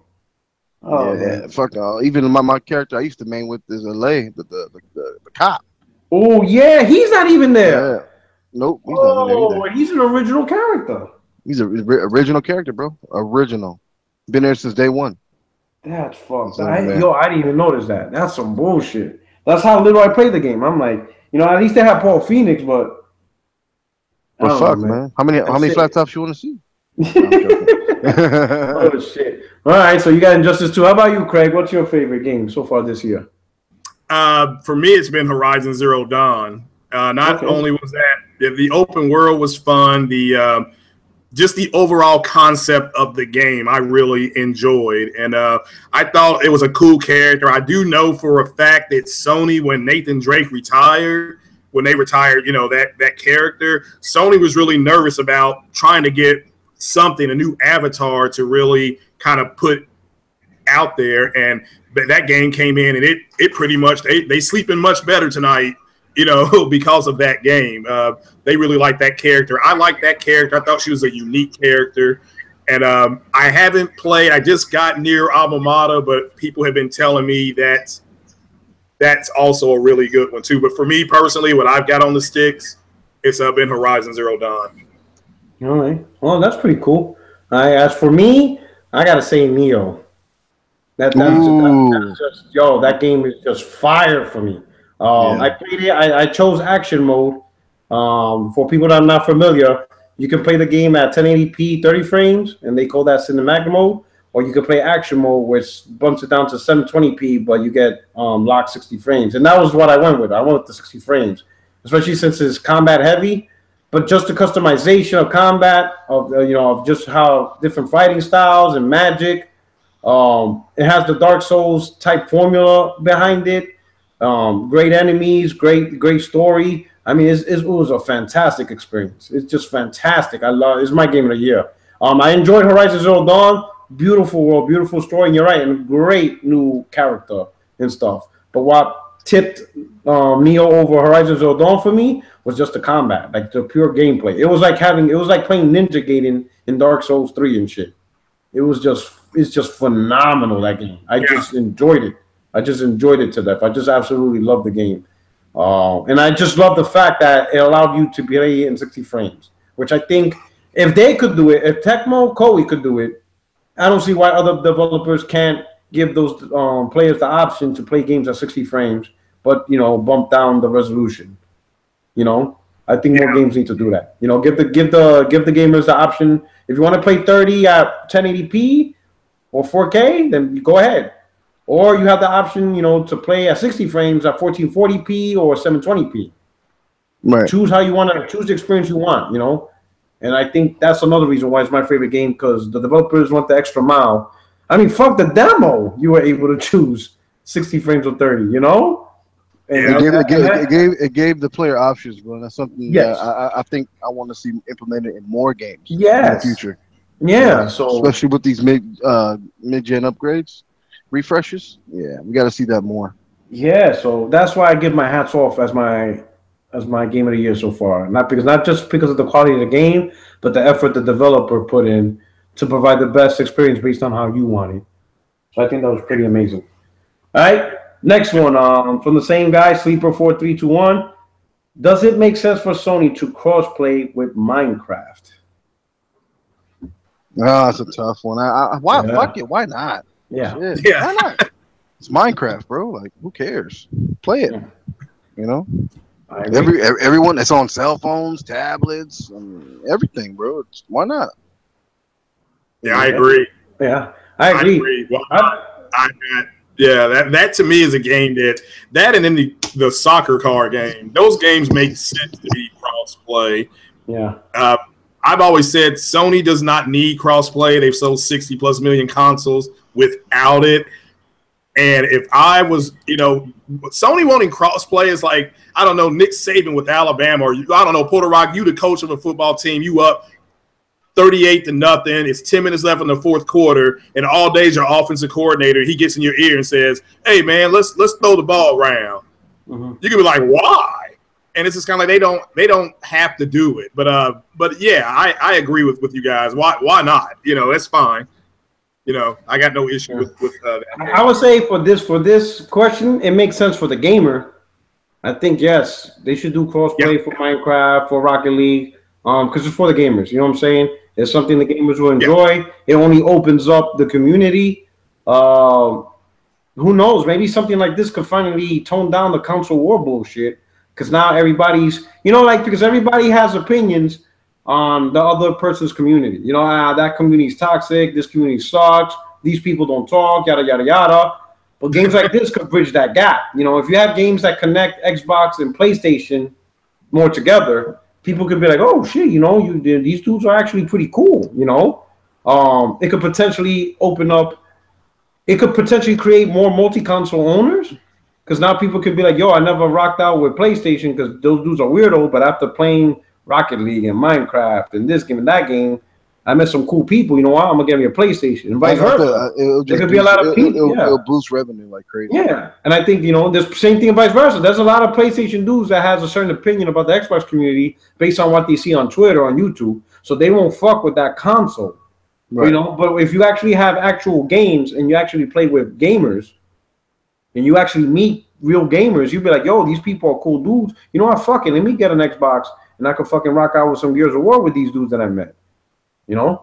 Speaker 2: Oh, yeah. Fuck all. Even my character I used to main with is Allday, the cop.
Speaker 1: Oh, yeah. He's not even there.
Speaker 2: Yeah. Nope. He's not in there either.
Speaker 1: He's an original character.
Speaker 2: He's an original character, bro. Original. Been there since day one.
Speaker 1: That's fucked. I didn't even notice that. That's some bullshit. That's how little I play the game. I'm like, at least they have Paul Phoenix, but.
Speaker 2: But fuck, man. How many flat tops you want to see?
Speaker 1: Oh shit! All right, so you got Injustice 2. How about you, Craig? What's your favorite game so far this year?
Speaker 3: For me, it's been Horizon Zero Dawn. Not only was that the open world was fun, just the overall concept of the game I really enjoyed, and I thought it was a cool character. I do know for a fact that Sony, when Nathan Drake retired, that character, Sony was really nervous about trying to get a new avatar to really kind of put out there, and that game came in, and it pretty much they sleeping much better tonight, because of that game. They really like that character. I like that character. I thought she was a unique character, and I haven't played. I just got near Alma Mater, but people have been telling me that that's also a really good one too. But for me personally, what I've got on the sticks, it's been Horizon Zero Dawn.
Speaker 1: All right. Well, that's pretty cool. As for me, I gotta say Neo. That's just that game is just fire for me. I played it. I chose action mode. For people that are not familiar, you can play the game at 1080p 30 frames, and they call that cinematic mode. Or you can play action mode, which bumps it down to 720p, but you get locked 60 frames. And that was what I went with. I went with the 60 frames, especially since it's combat heavy. But just the customization of combat, of just how different fighting styles and magic. It has the Dark Souls type formula behind it. Great enemies, great story. I mean, it was a fantastic experience. It's just fantastic. It's my game of the year. I enjoyed Horizon Zero Dawn. Beautiful world, beautiful story, and you're right, and great new character and stuff. But what tipped Neo over Horizon Zero Dawn for me was just the combat, like the pure gameplay. It was like playing Ninja Gaiden in Dark Souls 3 and shit. It's just phenomenal, that game. I just enjoyed it. I just enjoyed it to death. I just absolutely love the game. And I just love the fact that it allowed you to play in 60 frames, which I think if they could do it, if Tecmo Koei could do it, I don't see why other developers can't give those players the option to play games at 60 frames, but bump down the resolution. I think more games need to do that. Give the gamers the option. If you want to play 30 at 1080p or 4K, then you go ahead. Or you have the option, to play at 60 frames at 1440p or 720p.
Speaker 2: Right.
Speaker 1: Choose how you want to choose the experience you want. And I think that's another reason why it's my favorite game, because the developers went the extra mile. I mean, fuck the demo. You were able to choose 60 frames or 30, And
Speaker 2: it gave the player options, bro. That's something that I think I want to see implemented in more games in the future.
Speaker 1: Yeah. So
Speaker 2: especially with these mid-gen upgrades, refreshes. Yeah, we got to see that more.
Speaker 1: Yeah, so that's why I give my hats off as my game of the year so far. Not just because of the quality of the game, but the effort the developer put in to provide the best experience based on how you want it. So I think that was pretty amazing. All right, next one from the same guy, Sleeper4321. Does it make sense for Sony to crossplay with Minecraft?
Speaker 2: That's a tough one. Why? Fuck it. Why not?
Speaker 1: Yeah.
Speaker 3: Yeah.
Speaker 2: Why not? It's Minecraft, bro. Like, who cares? Play it. Everyone that's on cell phones, tablets, everything, bro. Why not?
Speaker 3: Yeah, I agree.
Speaker 1: Yeah, I agree.
Speaker 3: Well, that to me is a game that and then the soccer car game. Those games make sense to be cross-play.
Speaker 1: Yeah.
Speaker 3: I've always said Sony does not need cross-play. They've sold 60+ million consoles without it. And if I was, Sony wanting cross-play is like, I don't know, Nick Saban with Alabama, or I don't know, Puerto Rock, you the coach of a football team, you up 38-0. It's 10 minutes left in the fourth quarter, and Allday's your offensive coordinator. He gets in your ear and says, "Hey, man, let's throw the ball around." Mm-hmm. You can be like, "Why?" And it's just kind of like they don't have to do it. But yeah, I agree with you guys. Why not? That's fine. I got no issue with that.
Speaker 1: I would say for this question, it makes sense for the gamer. I think yes, they should do crossplay for Minecraft, for Rocket League, because it's for the gamers. You know what I'm saying? It's something the gamers will enjoy. Yeah. It only opens up the community. Who knows? Maybe something like this could finally tone down the console war bullshit. Because now everybody's, because everybody has opinions on the other person's community. That community's toxic. This community sucks. These people don't talk. Yada yada yada. But games like this could bridge that gap. If you have games that connect Xbox and PlayStation more together, people could be like, oh shit, these dudes are actually pretty cool. It could potentially open up. It could potentially create more multi-console owners, because now people could be like, yo, I never rocked out with PlayStation because those dudes are weirdo, but after playing Rocket League and Minecraft and this game and that game, I met some cool people. You know what? I'm gonna get me a PlayStation, and vice versa. There could be a lot of people.
Speaker 2: It'll boost revenue like crazy.
Speaker 1: Yeah, and I think there's the same thing, vice versa. There's a lot of PlayStation dudes that has a certain opinion about the Xbox community based on what they see on Twitter, on YouTube, so they won't fuck with that console. Right. But if you actually have actual games and you actually play with gamers, and you actually meet real gamers, you'd be like, yo, these people are cool dudes. You know what? Fuck it. Let me get an Xbox, and I can fucking rock out with some Gears of War with these dudes that I met.
Speaker 3: Yeah,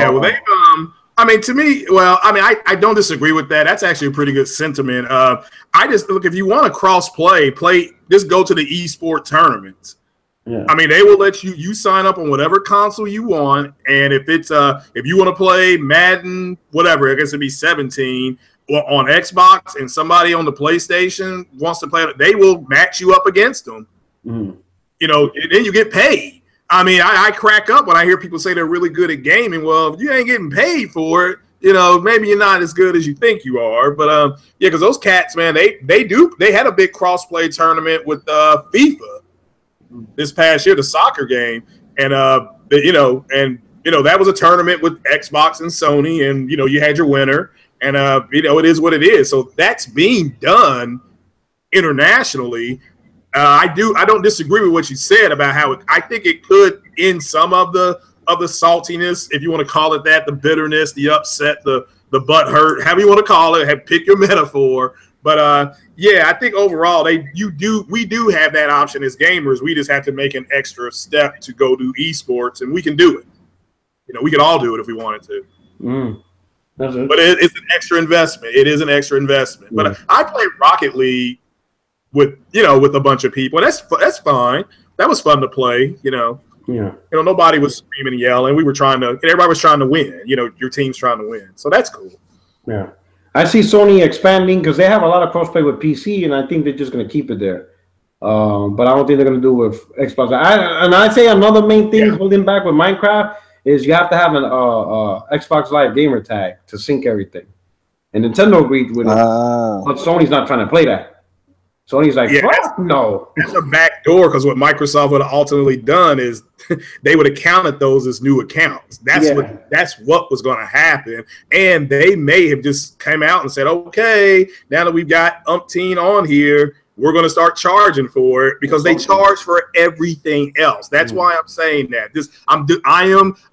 Speaker 3: well, they've, to me, I don't disagree with that. That's actually a pretty good sentiment. I just look, if you want to cross-play, just go to the esports tournaments. Yeah. They will let you sign up on whatever console you want, and if it's if you want to play Madden, whatever, I guess it'd be 17 on Xbox, and somebody on the PlayStation wants to play it, they will match you up against them. Mm. And then you get paid. I crack up when I hear people say they're really good at gaming. Well, if you ain't getting paid for it, maybe you're not as good as you think you are. But because those cats, man, they had a big cross-play tournament with FIFA this past year, the soccer game, and that was a tournament with Xbox and Sony, and you had your winner, and it is what it is. So that's being done internationally. I don't disagree with what you said about how I think it could end some of the saltiness, if you want to call it that, the bitterness, the upset, the butt hurt, however you want to call it, pick your metaphor. But I think overall we do have that option as gamers. We just have to make an extra step to go do esports, and we can do it. We can all do it if we wanted to. But it's an extra investment. It is an extra investment. But I played Rocket League with a bunch of people. And that's fine. That was fun to play. Nobody was screaming and yelling. Everybody was trying to win. Your team's trying to win. So that's cool.
Speaker 1: Yeah. I see Sony expanding because they have a lot of crossplay with PC, and I think they're just going to keep it there. But I don't think they're going to do it with Xbox. I'd say another main thing holding back with Minecraft is you have to have an Xbox Live gamer tag to sync everything. And Nintendo agreed with it, but Sony's not trying to play that. Sony's like, fuck no.
Speaker 3: That's a back door, because what Microsoft would have ultimately done is they would have counted those as new accounts. That's what was going to happen. And they may have just come out and said, okay, now that we've got umpteen on here, we're going to start charging for it, because they charge for everything else. That's why I'm saying that.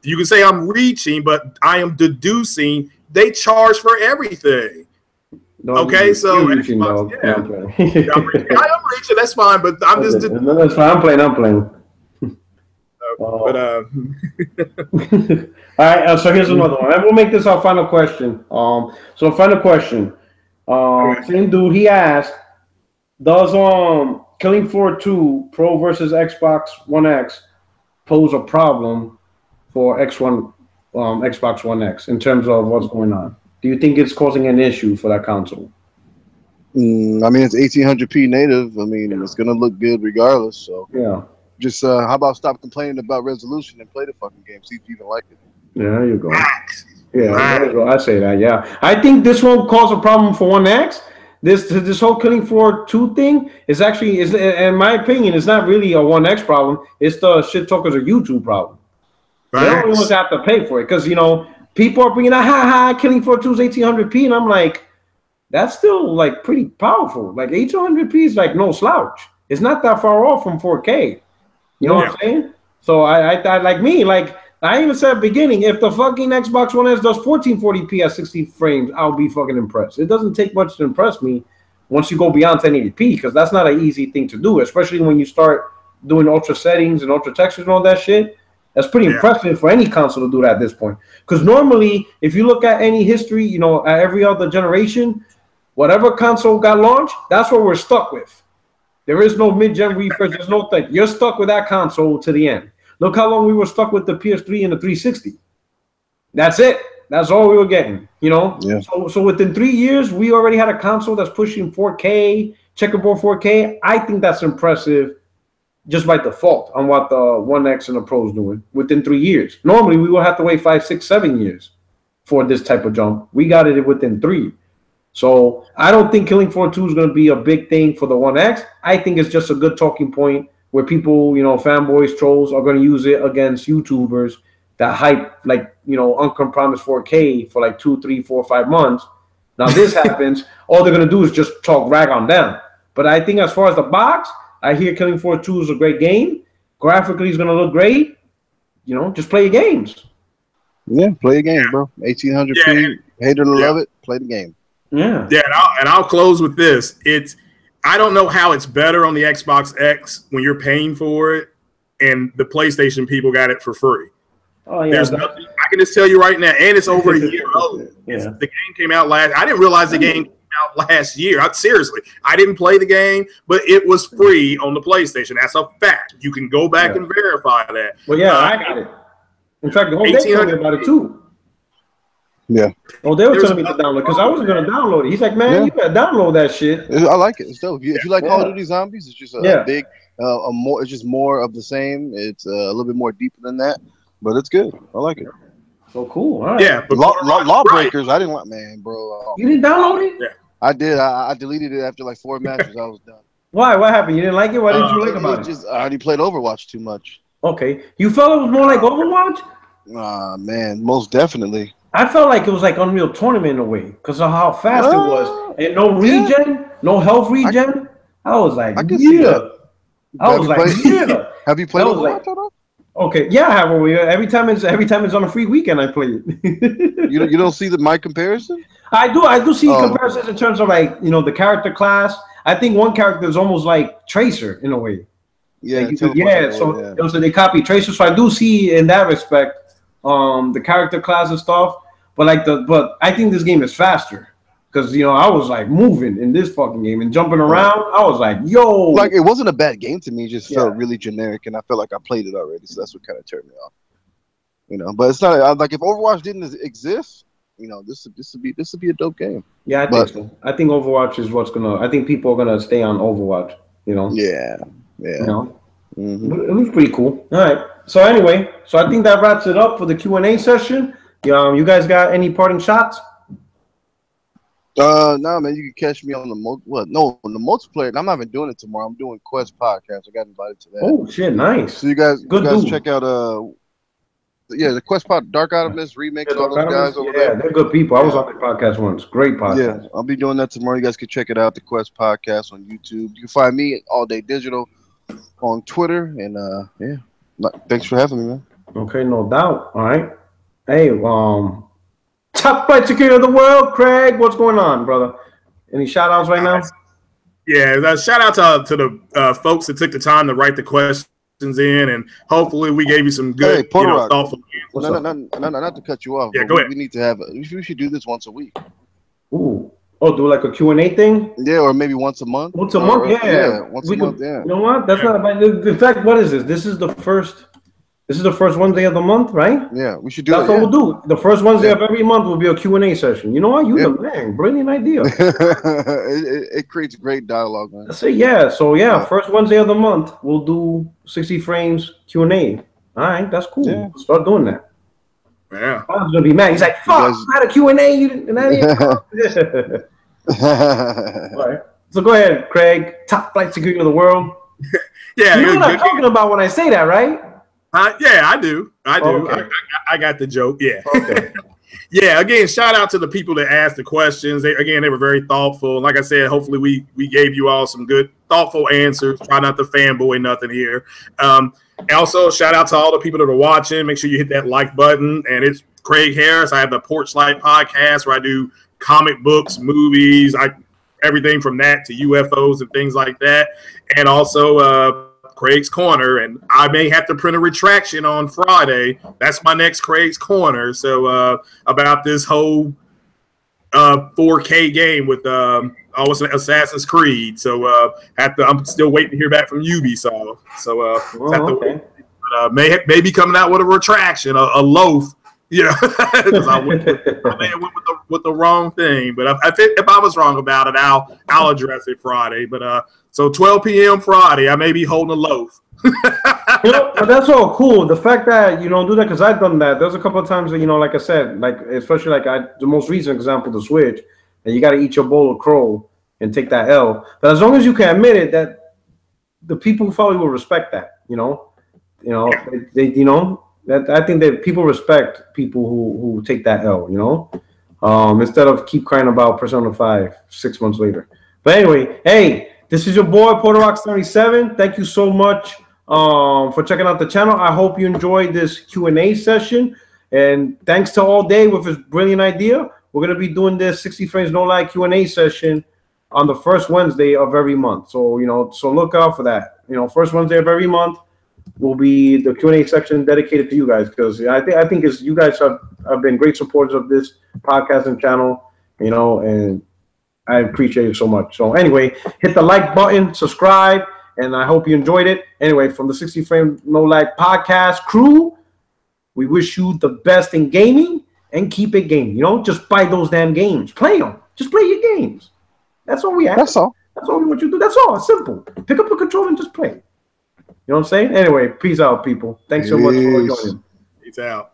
Speaker 3: You can say I'm reaching, but I am deducing they charge for everything.
Speaker 1: No,
Speaker 3: okay, so
Speaker 1: I'm reaching.
Speaker 3: I'm reaching. That's fine, but I'm just.
Speaker 1: That's fine. I'm playing.
Speaker 3: But
Speaker 1: all right. So here's another one. And we'll make this our final question. So final question. Same dude. He asked, Killing Floor 2 Pro versus Xbox One X pose a problem for Xbox One X in terms of what's going on? Do you think it's causing an issue for that console?
Speaker 2: I mean, it's 1800p native. I mean, it's gonna look good regardless. So
Speaker 1: yeah,
Speaker 2: just how about stop complaining about resolution and play the fucking game? See if you even like it.
Speaker 1: Yeah, there you go. Yeah, there you go. I say that. Yeah, I think this won't cause a problem for One X. This whole Killing Floor 2 thing is actually, in my opinion, it's not really a One X problem. It's the shit talkers of YouTube problem. They don't really have to pay for it because people are bringing out Killing Floor 2 is 1800p, and I'm like, that's still like pretty powerful. Like 1800p is like no slouch. It's not that far off from 4K. You know what I'm saying? So I like me, like I even said at the beginning, if the fucking Xbox One S does 1440p at 60 frames, I'll be fucking impressed. It doesn't take much to impress me once you go beyond 1080p, because that's not an easy thing to do, especially when you start doing ultra settings and ultra textures and all that shit. That's pretty impressive for any console to do that at this point. Because normally, if you look at any history, at every other generation, whatever console got launched, that's what we're stuck with. There is no mid-gen refresh. There's no thing. You're stuck with that console to the end. Look how long we were stuck with the PS3 and the 360. That's it. That's all we were getting, Yeah. So within 3 years, we already had a console that's pushing 4K, checkerboard 4K. I think that's impressive just by default on what the One X and the Pro is doing within 3 years. Normally, we will have to wait 5, 6, 7 years for this type of jump. We got it within 3. So I don't think Killing Floor 2 is going to be a big thing for the One X. I think it's just a good talking point where people, fanboys, trolls are going to use it against YouTubers that hype like, uncompromised 4K for like 2, 3, 4, 5 months. Now this happens, all they're going to do is just talk rag on them. But I think as far as the box, I hear Killing Floor 2 is a great game. Graphically, it's going to look great. Just play your games.
Speaker 2: Yeah, play your game, bro. 1800p, hater to love it, play the game.
Speaker 1: Yeah.
Speaker 3: Yeah, and I'll close with this. I don't know how it's better on the Xbox X when you're paying for it, and the PlayStation people got it for free.
Speaker 1: Oh yeah.
Speaker 3: There's nothing. I can just tell you right now, and it's over a year old. The game came out last. I didn't realize the game came out last year. Seriously, I didn't play the game, but it was free on the PlayStation. That's a fact. You can go back and verify that.
Speaker 1: Well, yeah, I got it. In fact, the whole day told me about it too.
Speaker 2: Yeah.
Speaker 1: Oh, they were telling me to download because I wasn't going to download it. He's like, man, you better download that shit.
Speaker 2: I like it. So if you like Call of Duty Zombies, it's just a big, it's just more of the same. It's a little bit more deeper than that, but it's good. I like it.
Speaker 1: So cool. All right.
Speaker 3: Yeah, but
Speaker 2: Lawbreakers, I didn't want, bro.
Speaker 1: You didn't download it?
Speaker 3: Yeah.
Speaker 2: I did. I deleted it after like 4 matches. I was done.
Speaker 1: Why? What happened? You didn't like it? What didn't you like about it?
Speaker 2: I already played Overwatch too much.
Speaker 1: Okay. You felt it was more like Overwatch?
Speaker 2: Man, most definitely.
Speaker 1: I felt like it was like Unreal Tournament in a way because of how fast it was. And no regen, no health regen. I was like,
Speaker 2: I can see that.
Speaker 1: I was like, yeah.
Speaker 2: Have you played Overwatch?
Speaker 1: Okay, yeah, I have. Every time it's on a free weekend, I play
Speaker 2: it. you don't see my comparison?
Speaker 1: I do see comparisons in terms of like the character class. I think one character is almost like Tracer in a way.
Speaker 2: Yeah,
Speaker 1: so they copy Tracer. So I do see in that respect the character class and stuff. But I think this game is faster. Because, I was, like, moving in this fucking game and jumping around. I was like, yo.
Speaker 2: Like, it wasn't a bad game to me. It just felt really generic, and I felt like I played it already. So that's what kind of turned me off. But it's not, like, if Overwatch didn't exist, this would be a dope game.
Speaker 1: Yeah, I think so. I think Overwatch is I think people are going to stay on Overwatch,
Speaker 2: Yeah.
Speaker 1: Mm-hmm. It was pretty cool. All right. So, anyway, I think that wraps it up for the Q&A session. You guys got any parting shots?
Speaker 2: No, man, you can catch me on the on the multiplayer. I'm not even doing it tomorrow. I'm doing Quest podcast. I got invited to that.
Speaker 1: Oh shit, nice.
Speaker 2: So you guys check out the Quest pod, Dark Alchemist remix. All those guys over there.
Speaker 1: They're good people. I was on the podcast once. Great podcast.
Speaker 2: Yeah, I'll be doing that tomorrow. You guys can check it out. The Quest podcast on YouTube. You can find me at Allday Digital on Twitter. And thanks for having me, man.
Speaker 1: Okay, no doubt. All right. Hey, top flight security of the world, Craig. What's going on, brother? Any shout outs right now?
Speaker 3: Yeah, shout out to the folks that took the time to write the questions in, and hopefully we gave you some good, thoughtful
Speaker 2: answers. No, not to cut you off.
Speaker 3: Yeah, go ahead.
Speaker 2: We need to have we should do this once a week.
Speaker 1: Ooh, Oh, do like a Q&A thing?
Speaker 2: Yeah, or maybe once a month.
Speaker 1: Once a month, yeah.
Speaker 2: Once a month, yeah.
Speaker 1: You know what? That's not bad. In fact, what is this? This is the first Wednesday of the month, right?
Speaker 2: Yeah, we should do
Speaker 1: That's what we'll do. The first Wednesday of every month will be a Q&A session. You know what? You're the man. Brilliant idea.
Speaker 2: it creates great dialogue, man.
Speaker 1: I say yeah. So yeah, first Wednesday of the month we'll do 60 frames Q&A. All right, that's cool. Yeah. Start doing that.
Speaker 3: Yeah.
Speaker 1: I was gonna be mad. He's like, "Fuck, I had a Q&A." You didn't. All right. So go ahead, Craig. Top flight security of the world.
Speaker 3: Yeah,
Speaker 1: you know what I'm talking about when I say that, right?
Speaker 3: Yeah, I do.
Speaker 1: Okay.
Speaker 3: I got the joke. Yeah.
Speaker 1: Okay.
Speaker 3: Yeah. Again, shout out to the people that asked the questions. They were very thoughtful. Like I said, hopefully we gave you all some good, thoughtful answers. Try not to fanboy nothing here. Also, shout out to all the people that are watching. Make sure you hit that like button. And it's Craig Harris. I have the Porch Light podcast where I do comic books, movies, everything from that to UFOs and things like that. And also Craig's Corner. And I may have to print a retraction on Friday. That's my next Craig's Corner. So about this whole 4K game with Assassin's Creed. So I'm still waiting to hear back from Ubisoft. So may be coming out with a retraction, a loaf. You know, because I may have went with the wrong thing. But if I was wrong about it, I'll address it Friday. But so 12 p.m. Friday, I may be holding a loaf.
Speaker 1: But that's all cool. The fact that do that, because I've done that. There's a couple of times that like I said, like especially the most recent example, the Switch, and you got to eat your bowl of crow and take that L. But as long as you can admit it, that the people who follow you will respect that. That I think that people respect people who take that L. Instead of keep crying about Persona 5 6 months later. But anyway, hey, this is your boy PorterRock77. Thank you so much for checking out the channel. I hope you enjoyed this Q&A session. And thanks to Allday with his brilliant idea. We're going to be doing this 60 frames no lie Q&A session on the first Wednesday of every month. So, so look out for that. First Wednesday of every month will be the Q&A section dedicated to you guys, because I think you guys have been great supporters of this podcast and channel, and I appreciate it so much. So anyway, hit the like button, subscribe, and I hope you enjoyed it. Anyway, from the 60 Frame No Lag podcast crew, we wish you the best in gaming and keep it gaming. Just buy those damn games. Play them. Just play your games. That's all we ask.
Speaker 2: That's all.
Speaker 1: That's all we want you to do. That's all. It's simple. Pick up a controller and just play. You know what I'm saying? Anyway, peace out, people. Thanks so much for joining.
Speaker 3: Peace out.